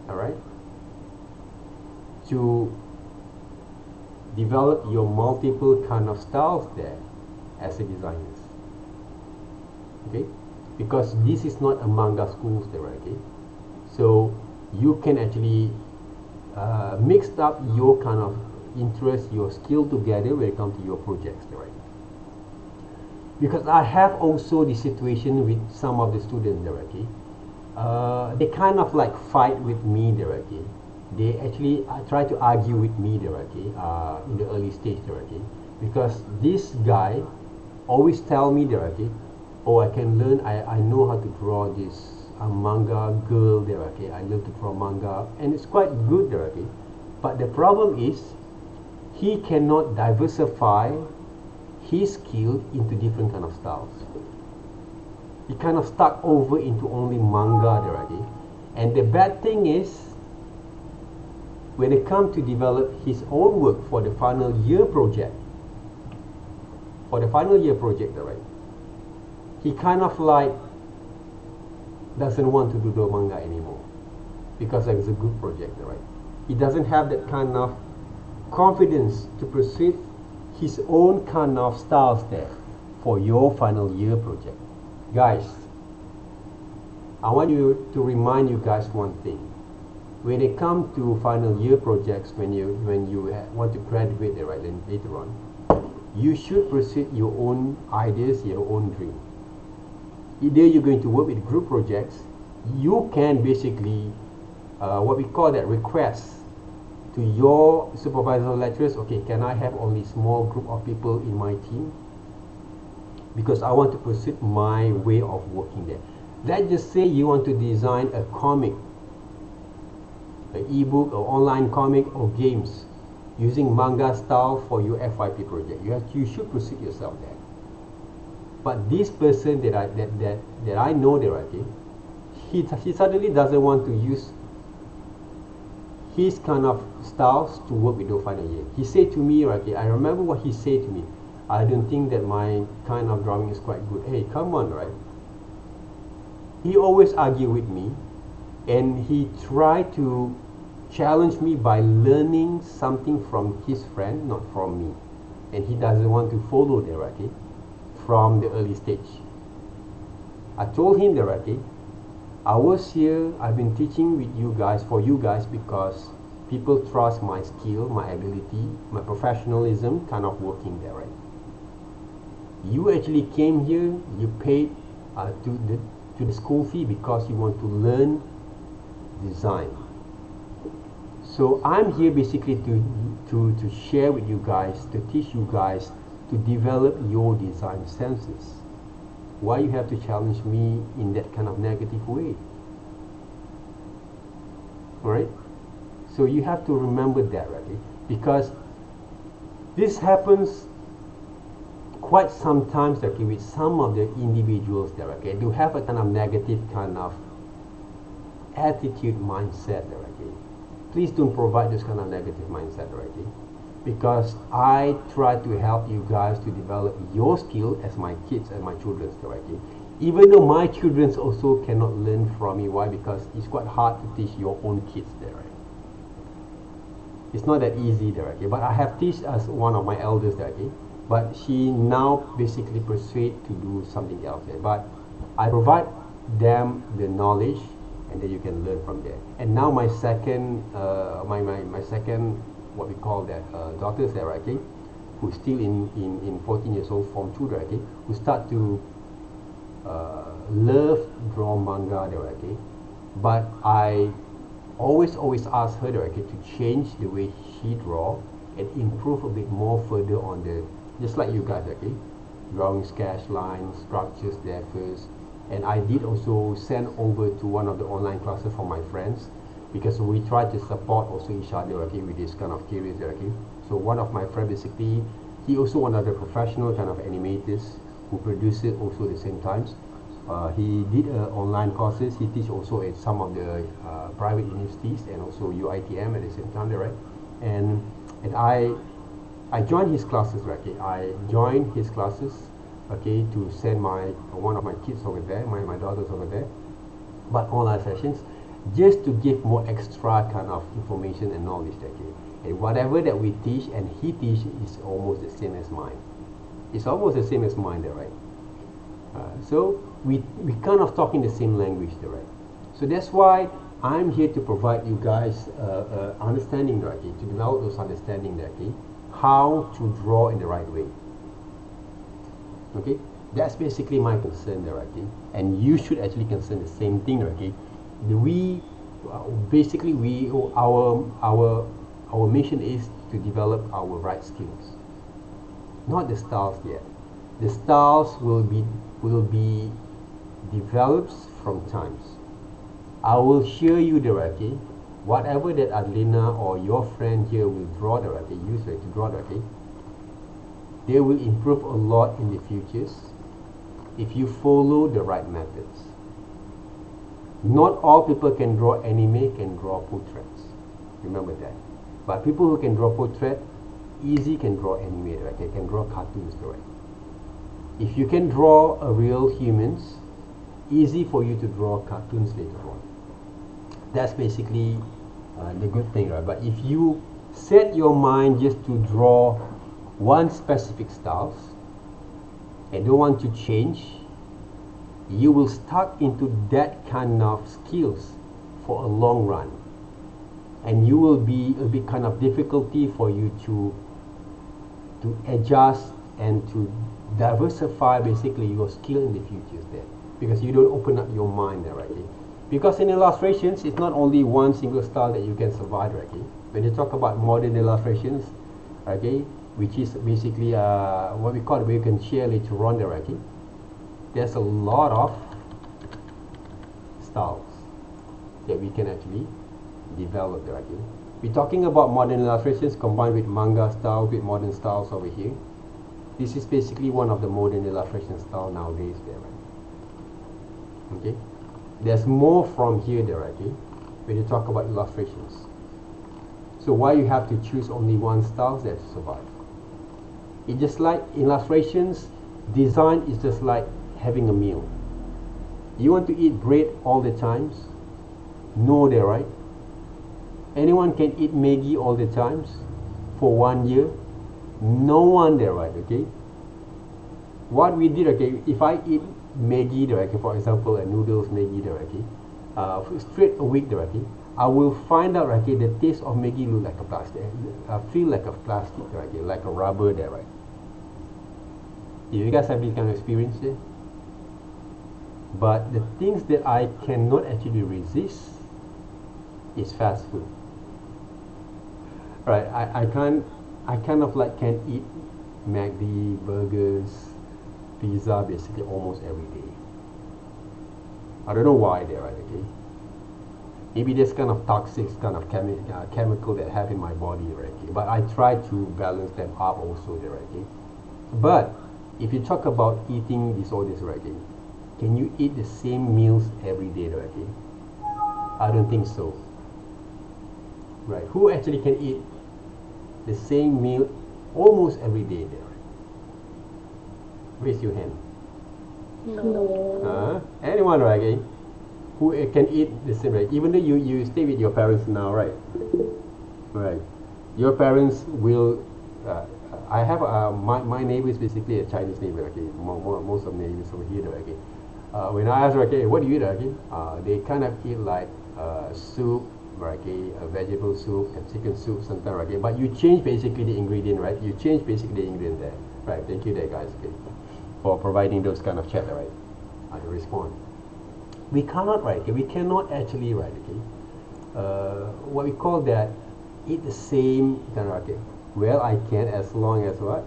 All right, to develop your multiple kind of styles there as a designer. Okay, because this is not a manga school there, okay, so you can actually mix up your kind of interest, your skill together when it comes to your projects there, right? Because I have also the situation with some of the students there, okay, they kind of like fight with me there, okay, they actually try to argue with me there, okay, in the early stage there, okay, because this guy always tell me there, okay, oh, I can learn, I know how to draw this manga girl there, okay, I love to draw manga, and it's quite good there, okay, but the problem is he cannot diversify his skill into different kind of styles. He kind of stuck over into only manga there, okay, and the bad thing is when it comes to develop his own work for the final year project, right, he kind of like doesn't want to do the manga anymore because it's a good project, right? He doesn't have that kind of confidence to pursue his own kind of styles there for your final year project. Guys, I want to remind you guys one thing. When it comes to final year projects, when you want to graduate there, right, then later on, you should pursue your own ideas, your own dream. Either you're going to work with group projects, you can basically what we call that request to your supervisor or lecturers, okay, can I have only small group of people in my team because I want to pursue my way of working there. Let's just say you want to design a comic, an ebook or online comic or games using manga style for your FYP project. You should proceed yourself there. But this person that I know there, okay, he suddenly doesn't want to use his kind of styles to work with the final year. He said to me, okay, I remember what he said to me. I don't think that my kind of drawing is quite good. Hey, come on, right? He always argue with me, and he tried to challenge me by learning something from his friend, not from me. And he doesn't want to follow the okay, from the early stage. I told him that, okay, I was here, I've been teaching with you guys, for you guys, because people trust my skill, my ability, my professionalism kind of working there, right? You actually came here, you paid to the school fee because you want to learn design. So I'm here basically to share with you guys, to teach you guys to develop your design senses. Why you have to challenge me in that kind of negative way? Alright? So you have to remember that, right? Because this happens quite sometimes, okay, with some of the individuals there, okay, do have a kind of negative kind of attitude mindset there, okay. Please don't provide this kind of negative mindset, right? Okay? because I try to help you guys to develop your skill as my kids and my children's directly. Even though my children's also cannot learn from me. Why? Because it's quite hard to teach your own kids there. Right? It's not that easy directly. But I have teach as one of my elders directly. But she now basically persuade to do something else there. But I provide them the knowledge, and then you can learn from there. And now my second, my second, what we call that daughters there, okay, who's still in 14 years old, form 2 there, okay, who start to love draw manga there, okay. But I always ask her there, okay, to change the way she draw and improve a bit more further on the, just like you guys, okay, drawing sketch lines, structures there first. And I did also send over to one of the online classes for my friends, because we try to support also each other, okay, with this kind of careers, okay. So one of my friends basically, he also one of the professional kind of animators who produce it also at the same times. He did online courses. He teach also at some of the private universities and also UITM at the same time, right? And I joined his classes, right? Okay? I joined his classes, okay, to send one of my kids over there, my daughters over there, but online sessions, just to give more extra kind of information and knowledge, okay. And whatever that we teach and he teach is almost the same as mine. It's almost the same as mine there, right? So we kind of talking the same language there, right? So that's why I'm here to provide you guys understanding there, okay, to develop those understanding there, okay, how to draw in the right way. Okay, that's basically my concern there, okay, and you should actually concern the same thing, okay. Basically our mission is to develop our right skills, not the styles yet. The styles will be developed from times. I will show you directly whatever that Adelina or your friend here will draw directly, use it to draw directly. They will improve a lot in the futures if you follow the right methods. Not all people can draw anime, can draw portraits. Remember that. But people who can draw portrait, easy can draw anime, right? They can draw cartoons, right? If you can draw a real humans, easy for you to draw cartoons later on. That's basically the good thing, right? But if you set your mind just to draw one specific styles and don't want to change, you will stuck into that kind of skills for a long run, and you will be a bit kind of difficulty for you to adjust and to diversify basically your skill in the futures there, because you don't open up your mind there, right? Because in illustrations, it's not only one single style that you can survive, right? When you talk about modern illustrations, okay, which is basically what we call it, we can share later on there, right? There's a lot of styles that we can actually develop there, okay. We're talking about modern illustrations combined with manga style, with modern styles over here. This is basically one of the modern illustration style nowadays there, right? Okay, there's more from here there, okay, when you talk about illustrations. So why you have to choose only one style that to survive? It's just like illustrations, design is just like having a meal. You want to eat bread all the times? No there, right? Anyone can eat Maggi all the times for 1 year? No one there, right? Okay, what we did, okay, if I eat Maggi there, okay, for example a noodles Maggi there, okay, straight a week there, okay, I will find out, okay, the taste of Maggi look like a plastic, feel like a plastic, okay, like a rubber there, right? You guys have this kind of experience there? But the things that I cannot actually resist is fast food. Right, I kind of like can eat McD, burgers, pizza basically almost every day. I don't know why they're right, okay. Maybe there's kind of toxic kind of chemical that I have in my body, right? Okay? But I try to balance them up also, there, right? Okay? But if you talk about eating disorders, right? Okay, can you eat the same meals every day, right? Okay? I don't think so. Right? Who actually can eat the same meal almost every day there? Raise your hand. No. Anyone, right? Okay? Who can eat the same, right? Even though you stay with your parents now, right? Right. Your parents will. I have my neighbor is basically a Chinese neighbor. Okay, most of neighbors over here, okay. When I ask, okay, what do you eat? Okay, they kind of eat like soup, okay, a vegetable soup and chicken soup sometimes, okay. But you change basically the ingredient, right? You change basically the ingredient there, right? Thank you, there, guys, okay, for providing those kind of chat, right? I respond. We cannot, right? Okay, we cannot actually, right? Okay, what we call that, eat the same kind of, okay. Well, I can, as long as what?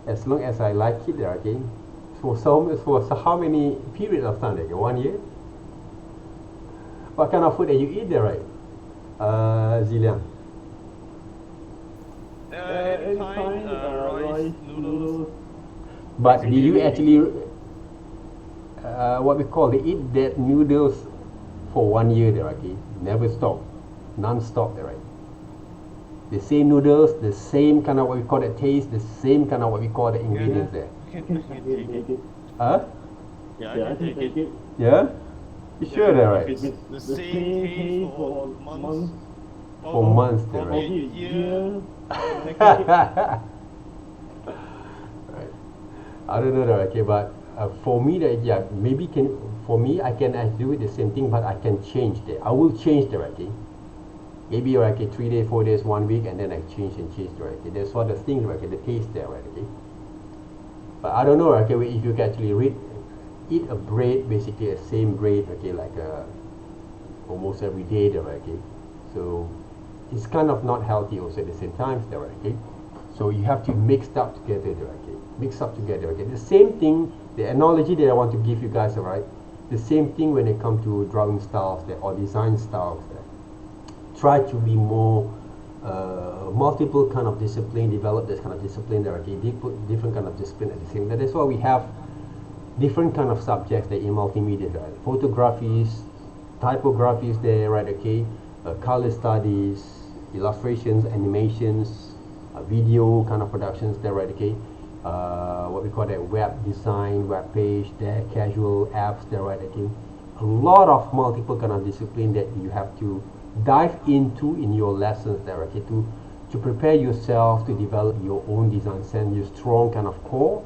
As long as I like it, okay. For how many period of time? Like 1 year? What kind of food that you eat there, right? Zilian. Anytime, rice, noodles. But did you actually, what we call, they eat that noodles for 1 year there, okay? Never stop, non-stop there, right? The same noodles, the same kind of what we call the taste, the same kind of what we call the ingredients there. I can take it. Huh? Yeah, I can take it. Yeah? You sure there, right? If it's the same taste for months. For months there, Probably right? a year. I can take it. Right. I don't know that, okay, but for me that, yeah, maybe for me I can do it the same thing, but I can change that. I will change that, okay. Maybe like 3 days, 4 days, 1 week, and then I change, right? Okay? That's what the thing, right? Okay? The taste there, right? Okay. But I don't know, right? Okay, if you can actually eat a bread, basically the same bread, okay, like almost every day, there, right? Okay. So it's kind of not healthy also at the same time, there, right? Okay. So you have to mix up together, there, okay. Mix up together, okay. The same thing, the analogy that I want to give you guys, alright. The same thing when it comes to drawing styles, there, or design styles, there. Try to be more multiple kind of discipline, develop this kind of discipline there, okay, different kind of discipline at the same time. That's why we have different kind of subjects there in multimedia, right? Photographies, typographies there, right? Okay, color studies, illustrations, animations, video kind of productions there, right? Okay, what we call that, web design, web page there, casual apps there, right? Okay, a lot of multiple kind of discipline that you have to dive into in your lessons there, okay, to prepare yourself to develop your own design sense, your strong kind of core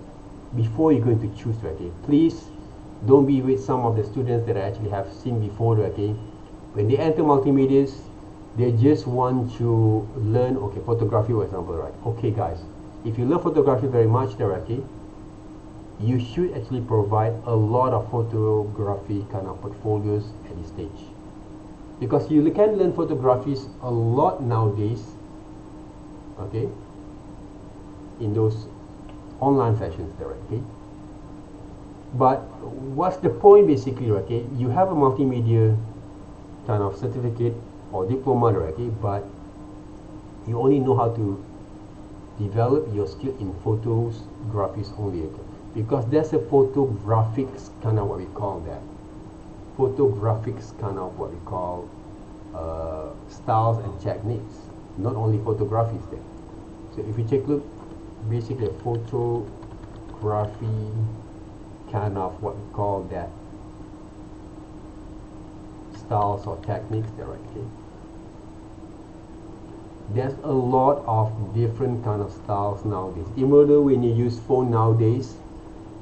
before you're going to choose, okay. Please don't be with some of the students that I actually have seen before, okay. When they enter multimedias, they just want to learn, okay, photography, for example, right? Okay, guys, if you love photography very much there, okay, you should actually provide a lot of photography kind of portfolios at this stage. Because you can learn photographies a lot nowadays, okay, in those online sessions there, okay. But what's the point basically, okay? You have a multimedia kind of certificate or diploma, okay, but you only know how to develop your skill in photographies only, okay? Because there's a photographics kind of what we call that. Photographics kind of what we call styles and techniques, not only photographies there. So if you take a look, basically a photography kind of what we call that styles or techniques there, okay. There's a lot of different kind of styles nowadays. Even though when you use phone nowadays,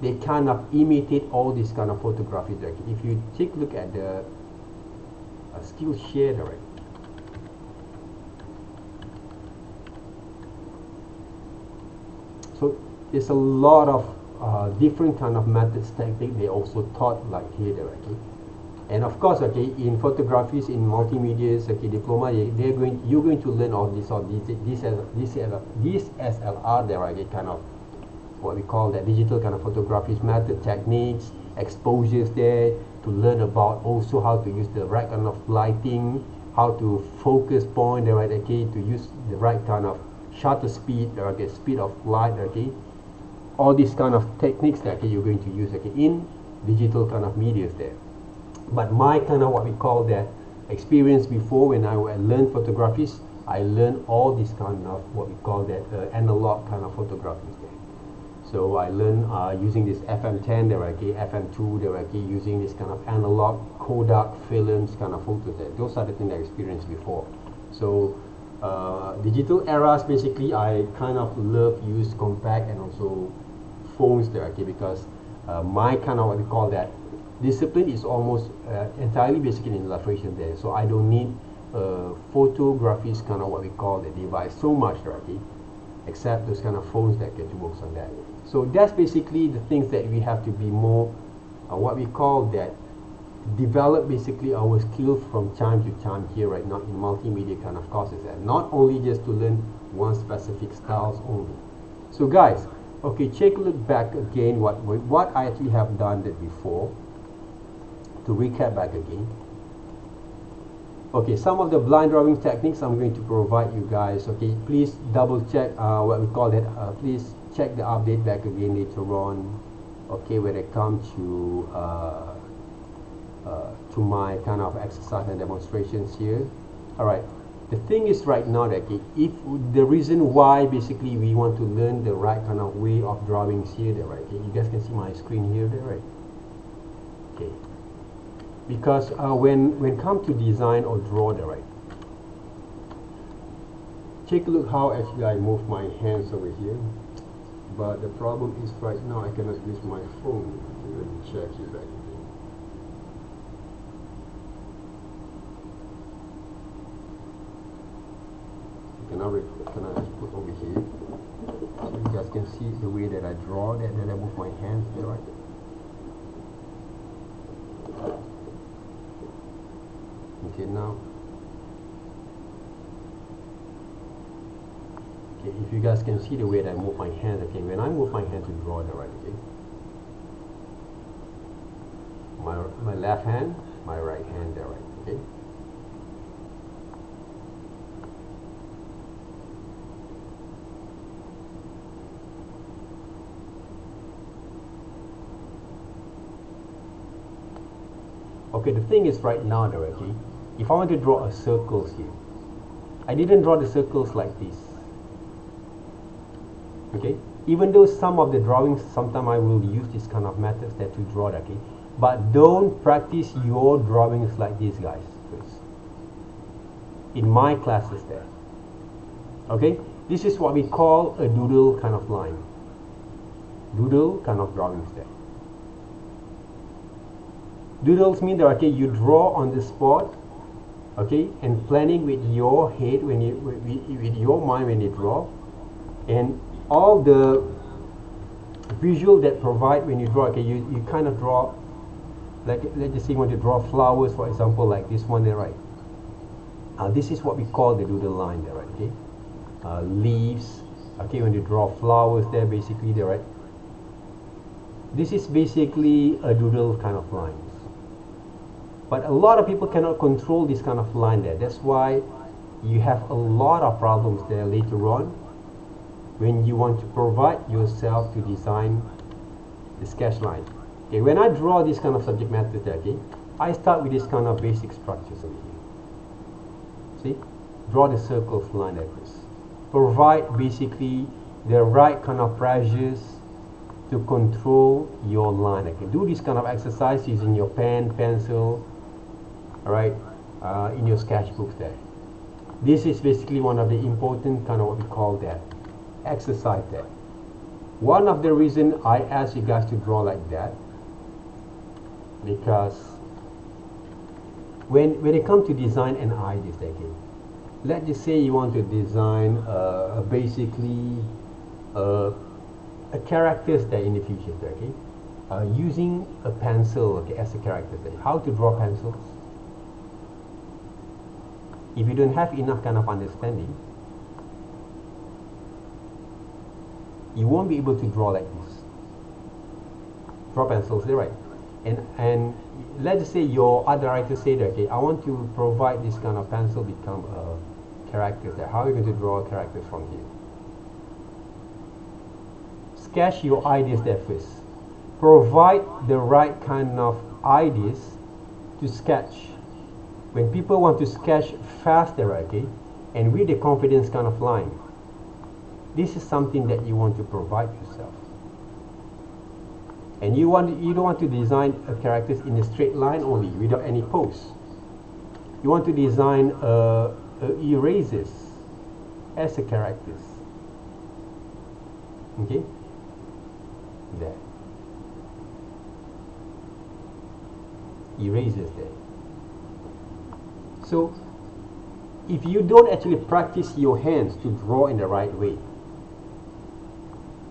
they kind of imitate all this kind of photography. If you take a look at the skill share, right? So there's a lot of different kind of methods, technique they also taught like here, okay. And of course, okay, in photographies, in multimedias, okay, diploma, you're going to learn all this SLR there, okay, kind of what we call that digital kind of photographies, method, techniques, exposures there, to learn about also how to use the right kind of lighting, how to focus point there, right, okay, to use the right kind of shutter speed, okay, speed of light, okay, all these kind of techniques that, okay, you're going to use, okay, in digital kind of medias there. But my kind of what we call that experience before when I learned photographies, I learned all this kind of what we call that analog kind of photography there. So I learned using this FM10 there, okay, FM2 there, okay, using this kind of analog Kodak films kind of photos there. Those are the things I experienced before. So digital eras, basically I kind of love use compact and also phones there, okay, because my kind of what we call that discipline is almost entirely basically in illustration there. So I don't need photography is kind of what we call the device so much there, okay, except those kind of phones that get to work on that. So that's basically the things that we have to be more what we call that develop basically our skills from time to time here right now in multimedia kind of courses, and not only just to learn one specific styles only. So guys, okay, take a look back again what I actually have done that before, to recap back again. Okay, some of the blind drawing techniques I'm going to provide you guys. Okay, please double check what we call that, please check the update back again later on, okay, when it comes to my kind of exercise and demonstrations here. Alright, the thing is right now that if the reason why basically we want to learn the right kind of way of drawings here, there, right, okay, you guys can see my screen here, there, right, okay, because when come to design or draw, there, right, take a look how actually I move my hands over here. But the problem is right now I cannot use my phone. Let me check it back again. Can I just put over here so you guys can see the way that I draw, that I move my hands there, right? Okay, now. If you guys can see the way that I move my hand, okay, when I move my hand to draw the right, okay, my left hand, my right hand there, right, okay. Okay, the thing is right now there, okay, if I want to draw a circles here, I didn't draw the circles like this. Okay, even though some of the drawings sometimes I will use this kind of methods that to draw, okay, but don't practice your drawings like these guys first in my classes there. Okay, this is what we call a doodle kind of line, doodle kind of drawings there. Doodles mean that, okay, you draw on the spot, okay, and planning with your head when you with your mind when you draw, and all the visual that provide when you draw, okay, you kind of draw, like let's just say you want to draw flowers, for example, like this one there, right? This is what we call the doodle line there, right? Okay, leaves, okay, when you draw flowers there, basically there, right? This is basically a doodle kind of lines. But a lot of people cannot control this kind of line there. That's why you have a lot of problems there later on when you want to provide yourself to design the sketch line. Okay, when I draw this kind of subject matter there, okay, I start with this kind of basic structures over here. See? Draw the circles line like this. Provide basically the right kind of pressures to control your line. Okay, do this kind of exercise using your pen, pencil, alright, in your sketchbooks there. This is basically one of the important kind of what we call that exercise there. One of the reason I ask you guys to draw like that, because when it comes to design an ideas, okay, let's just say you want to design basically a characters there in the future, okay, using a pencil, okay, as a character there. How to draw pencils? If you don't have enough kind of understanding, you won't be able to draw like this. Draw pencils there, right? And let's just say your art director said, okay, I want to provide this kind of pencil become a character there. How are you going to draw characters from here? Sketch your ideas there first. Provide the right kind of ideas to sketch. When people want to sketch faster, okay, and with the confidence kind of line. This is something that you want to provide yourself. And you don't want to design a characters in a straight line only, without any pose. You want to design erasers as a characters. Okay? There. Erasers there. So, if you don't actually practice your hands to draw in the right way,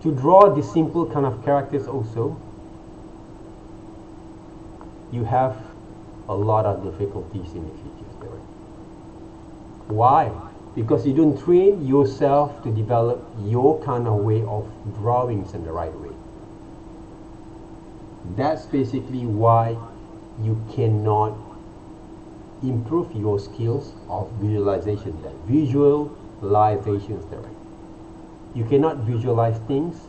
to draw the simple kind of characters also, you have a lot of difficulties in the future. Why? Because you don't train yourself to develop your kind of way of drawings in the right way. That's basically why you cannot improve your skills of visualization there. Visualizations there. You cannot visualize things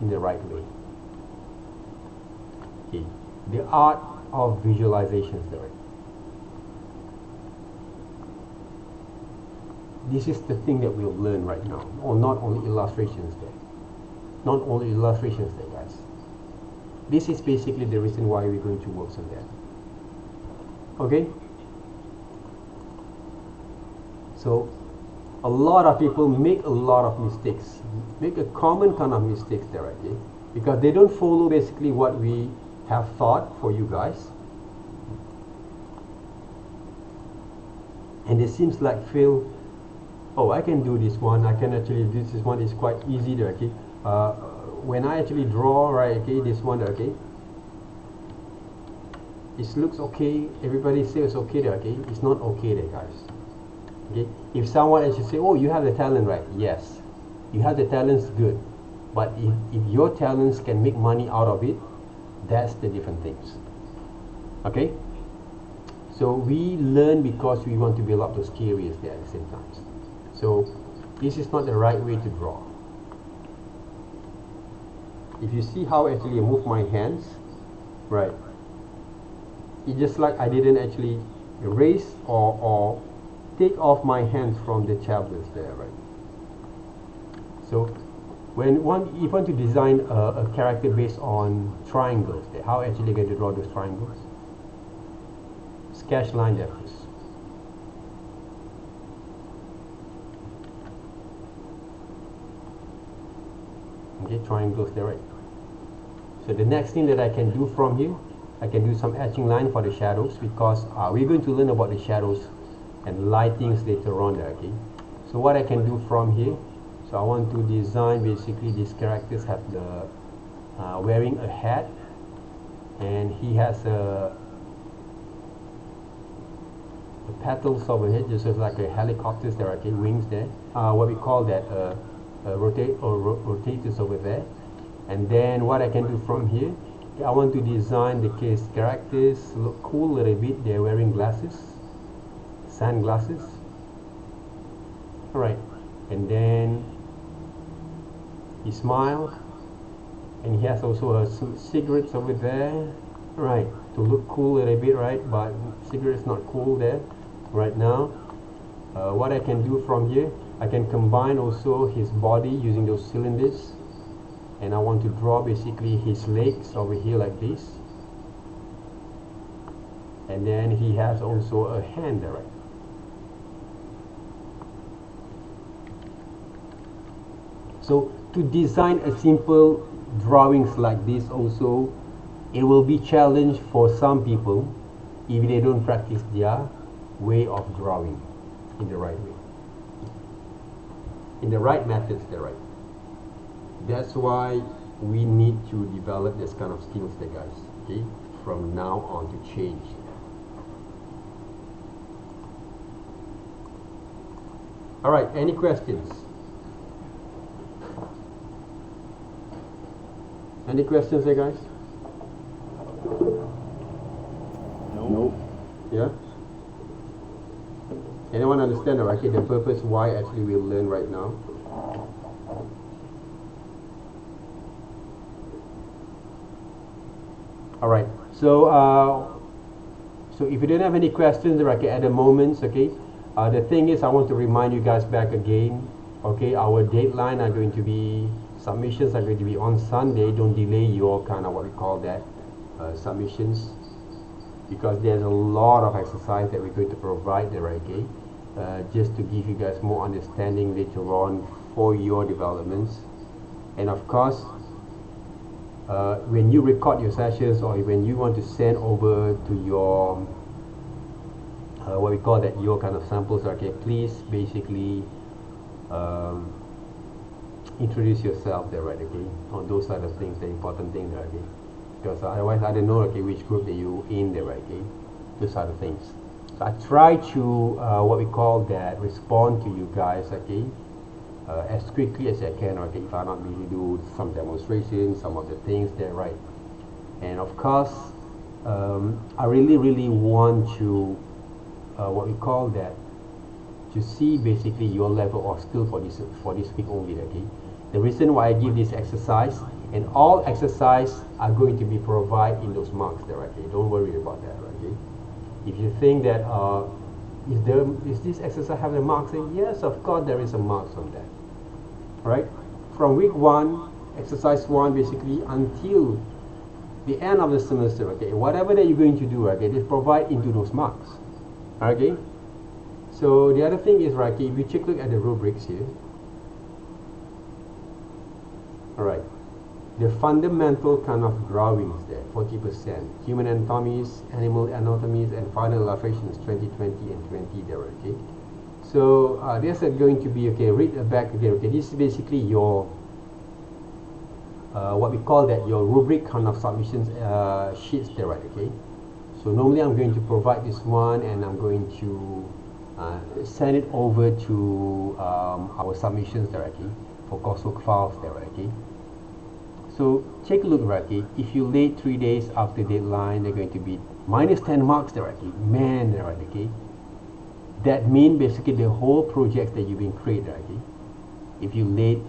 in the right way. Okay. The art of visualizations there. This is the thing that we'll learn right now. Or not only illustrations there. Not only illustrations there, guys. This is basically the reason why we're going to work on that. Okay? So, a lot of people make a lot of mistakes. Make a common kind of mistakes there, okay? Because they don't follow basically what we have thought for you guys. And it seems like feel, oh, I can do this one. I can actually, this one is quite easy there, okay? When I actually draw, right, okay, this one, okay, it looks okay, everybody says okay there, okay, it's not okay there, guys. Okay, if someone actually say, oh, you have the talent, right, yes, you have the talents, good, but if your talents can make money out of it, that's the different things. Okay, so we learn because we want to build up those skill areas there at the same time. So this is not the right way to draw. If you see how actually I move my hands, right, it's just like I didn't actually erase or take off my hands from the tablets there, right? So when you want to design a character based on triangles there, how actually going to draw those triangles? Sketch line there first. Okay, triangles there, right? So the next thing that I can do from here, I can do some etching line for the shadows, because we're going to learn about the shadows and lightings later on there, okay? So what I can do from here, so I want to design basically these characters have the wearing a hat, and he has the petals over here, just as like a helicopters there, okay, wings there. What we call that rotators over there. And then what I can do from here, I want to design the case characters look cool a little bit. They're wearing glasses, sunglasses. Alright, and then he smiles, and he has also a cigarettes over there. Right, to look cool a little bit, right? But cigarettes not cool there right now. What I can do from here, I can combine also his body using those cylinders, and I want to draw basically his legs over here like this, and then he has also a hand there, right? So to design a simple drawings like this also, it will be challenge for some people if they don't practice their way of drawing in the right way, in the right methods there, right? That's why we need to develop this kind of skills there, guys, okay, from now on to change. Alright, any questions? Any questions there, guys? No. Yeah? Anyone understand, okay, the purpose why actually we'll learn right now? Alright, so So if you don't have any questions, okay, at the moment, okay, the thing is, I want to remind you guys back again, okay, our deadline are going to be, submissions are going to be on Sunday. Don't delay your kind of what we call that, submissions, because there's a lot of exercise that we're going to provide there, okay, just to give you guys more understanding later on for your developments. And of course, when you record your sessions, or when you want to send over to your what we call that, your kind of samples, okay, please basically introduce yourself there, right, okay, on those are the things, the important thing there, okay, because otherwise I don't know, okay, which group that you in there, right, okay, those are the things. So I try to what we call that, respond to you guys, okay, as quickly as I can, okay, if I not really do some demonstrations, some of the things there, right. And of course, I really want to what we call that, to see basically your level of skill for this week only, okay. The reason why I give this exercise, and all exercise are going to be provided in those marks there, okay. Don't worry about that, okay. If you think that is this exercise have the marks, yes, of course there is a marks on that. Right, from week 1, exercise 1, basically until the end of the semester, okay, whatever that you're going to do, okay, just provide into those marks, okay. So the other thing is, right, okay, if you take a look at the rubrics here, all right, the fundamental kind of drawings there, 40%, human anatomies, animal anatomies, and final illustrations, 20, 20, and 20 there, okay. So this is going to be, okay, read back again, okay, this is basically your what we call that, your rubric kind of submissions sheets there, right, okay. So normally I'm going to provide this one, and I'm going to send it over to our submissions there, okay, for coursework files there, okay. So take a look, right, okay, if you late 3 days after deadline, they're going to be minus 10 marks there, okay, man, there, right, okay. That means basically the whole project that you've been created, okay. If you late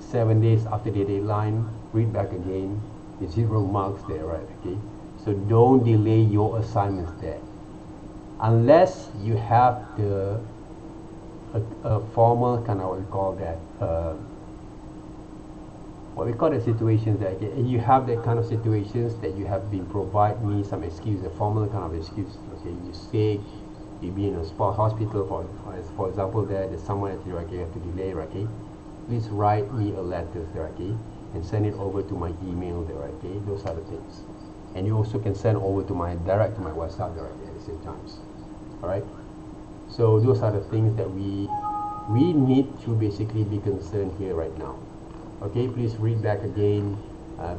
7 days after the deadline, read back again, the 0 marks there, right, okay. So don't delay your assignments there, unless you have the a formal kind of what we call that, what we call the situations that, okay, you have that kind of situations that you have been provide me some excuse, a formal kind of excuse, okay. You say you be in a sport hospital, for example, there's someone at you, okay, you have to delay, okay. Please write me a letter there, okay, and send it over to my email there, okay. Those are the things. And you also can send over to my direct to my WhatsApp there, okay, at the same times. All right. So those are the things that we need to basically be concerned here right now. Okay, please read back again.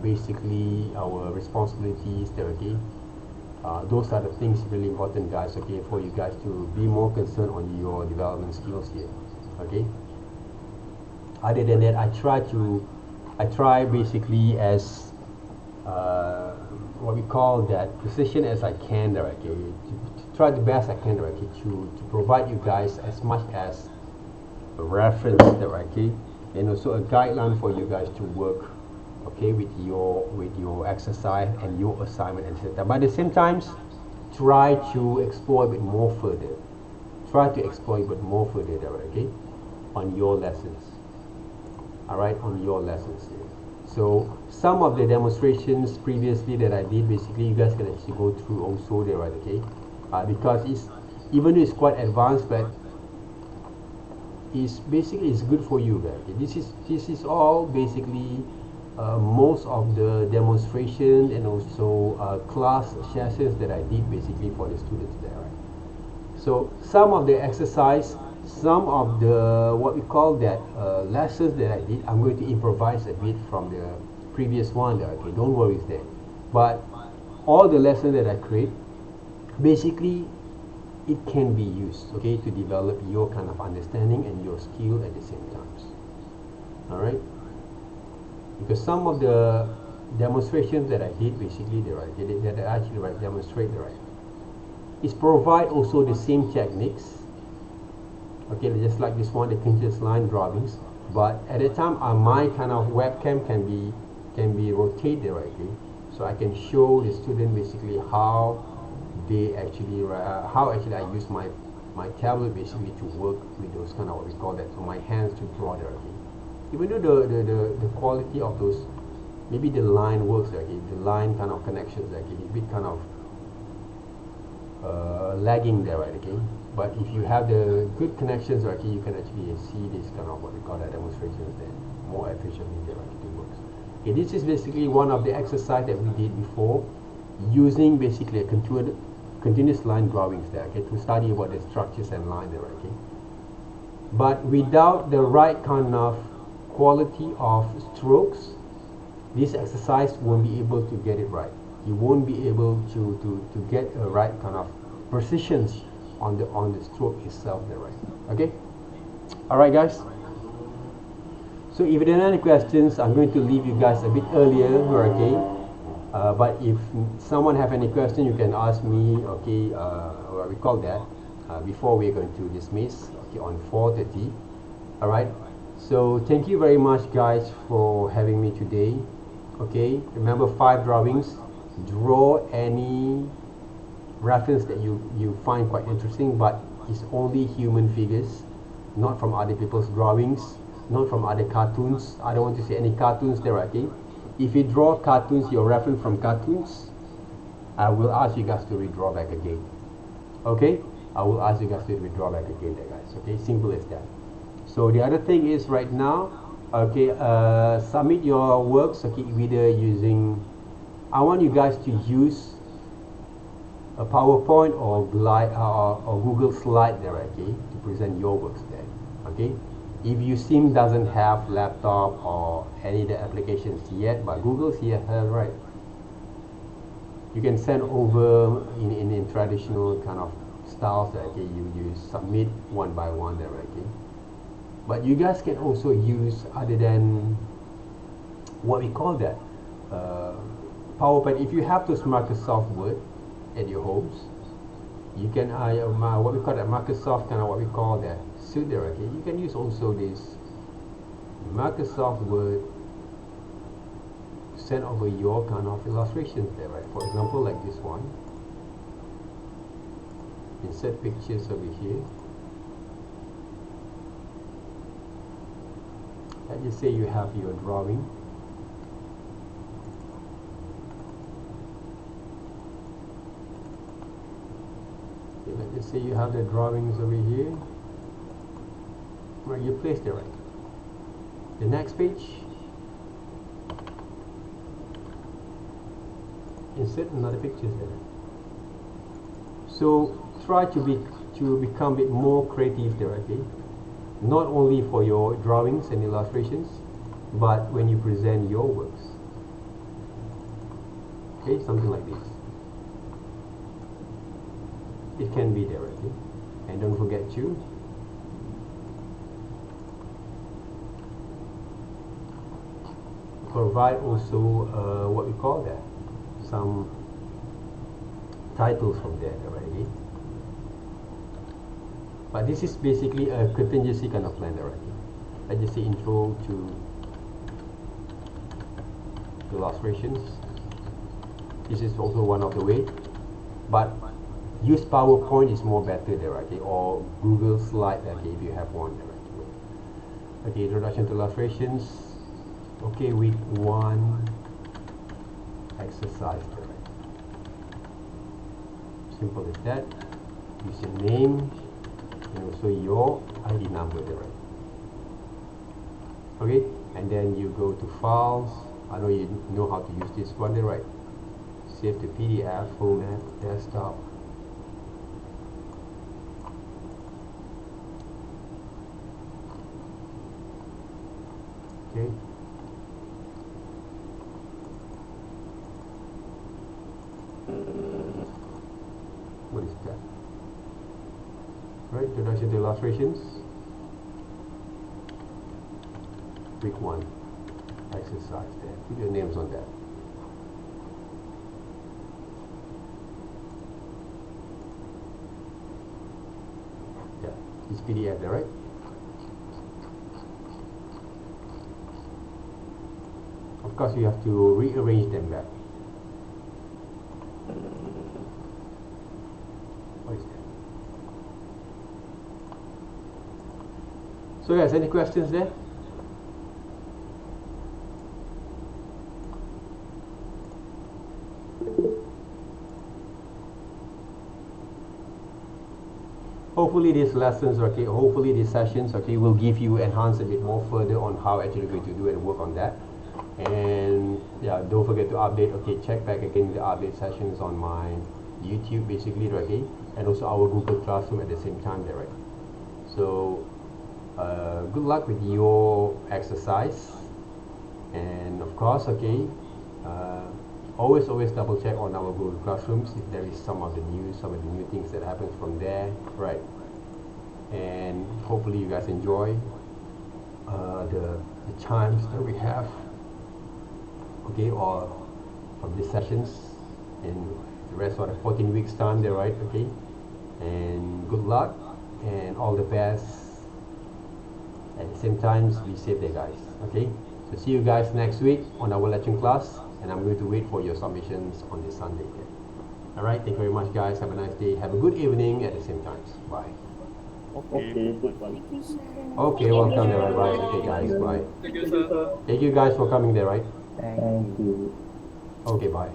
Basically our responsibilities there, okay. Those are the things really important, guys, okay, for you guys to be more concerned on your development skills here, okay. Other than that, I try basically as what we call that, precision as I can there, okay, to try the best I can there, okay, to provide you guys as much as a reference there, okay, and also a guideline for you guys to work, okay, with your exercise and your assignment, etc. But at the same time, try to explore a bit more further. Try to explore a bit more further there, okay, on your lessons. All right, on your lessons here. So some of the demonstrations previously that I did, basically you guys can actually go through also there, right, okay, because it's, even though it's quite advanced, but it's basically it's good for you, right, okay? This is all basically most of the demonstration and also class sessions that I did basically for the students there, right? So some of the exercise, some of the what we call that lessons that I did, I'm going to improvise a bit from the previous one there, okay, don't worry there. But all the lessons that I create, basically it can be used, okay, to develop your kind of understanding and your skill at the same time. All right, because some of the demonstrations that I did basically there, right, that I actually demonstrate there, right, is provide also the same techniques, okay, just like this one, the continuous line drawings, but at the time my kind of webcam can be rotated, right, okay? So I can show the student basically how they actually how actually I use my tablet basically to work with those kind of what we call that, so my hands to draw directly. Even though the quality of those, maybe the line works, okay, the line kind of connections, okay, a bit kind of lagging there, right, okay. But if you have the good connections, okay, you can actually see this kind of what we call the demonstrations there more efficiently there, right, it works. Okay, this is basically one of the exercise that we did before, using basically a continuous line drawings there, okay, to study about the structures and line there, okay. But without the right kind of quality of strokes, this exercise won't be able to get it right. You won't be able to get a right kind of precision on the stroke itself there, right? Okay. All right, guys. So if there are any questions, I'm going to leave you guys a bit earlier, okay? But if someone have any question, you can ask me, okay? What we call that before we're going to dismiss, okay, on 4:30. All right. So thank you very much, guys, for having me today. Okay. Remember 5 drawings. Draw any reference that you find quite interesting, but it's only human figures, not from other people's drawings, not from other cartoons. I don't want to see any cartoons there, okay? If you draw cartoons, your reference from cartoons, I will ask you guys to redraw back again. Okay? I will ask you guys to redraw back again there, guys. Okay? Simple as that. So the other thing is right now, okay, submit your works, okay, either using, I want you guys to use a PowerPoint or Google Slide there, okay, to present your works there, okay. If you seem doesn't have laptop or any of the applications yet, but Google's here, right, you can send over in traditional kind of styles that, okay, you submit one by one there, okay. But you guys can also use, other than what we call that, PowerPoint. If you have those Microsoft Word at your homes, you can what we call that Microsoft kind of what we call that suite there, okay. You can use also this Microsoft Word to send over your kind of illustrations there, right? For example, like this one, insert pictures over here. Let's just say you have your drawing. Okay, let's just say you have the drawings over here. Where you place it, right? The next page, insert another picture there. So try to become a bit more creative there, okay? Not only for your drawings and illustrations, but when you present your works. Okay, something like this. It can be there, okay? And don't forget to provide also what we call that, some titles from there already. But this is basically a contingency kind of plan already. Let's just say intro to illustrations. This is also one of the way, but use PowerPoint is more better there, okay, or Google Slide, okay, if you have one there. Okay, introduction to illustrations. Okay, with one exercise there. Simple as that. Use your name and also your ID number there. Okay, and then you go to files. I know you know how to use this one there, right? Save to PDF, format, desktop. Okay. What is that? Right, introduction to illustrations. Week 1 exercise there. Put your names on that. Yeah, it's PDF there, right? Of course, you have to rearrange them back. So guys, any questions there? Hopefully these lessons, okay, hopefully these sessions, okay, will give you enhance a bit more further on how actually you're going to do and work on that. And yeah, don't forget to update, okay, check back again the update sessions on my YouTube basically, okay, and also our Google Classroom at the same time there, right? So good luck with your exercise, and of course, okay, always double check on our Google Classrooms if there is some of the new things that happens from there, right? And hopefully you guys enjoy the times that we have, okay, or from these sessions in the rest of the 14 weeks time there, right? Okay, and good luck and all the best. At the same time, be safe there, guys. Okay, so see you guys next week on our lecture class, and I'm going to wait for your submissions on this Sunday. All right, thank you very much, guys. Have a nice day. Have a good evening at the same time. Bye. Okay. Okay, welcome there, right? Okay, guys, bye. Thank you, sir. Thank you guys for coming there, right? Thank you. Okay, bye.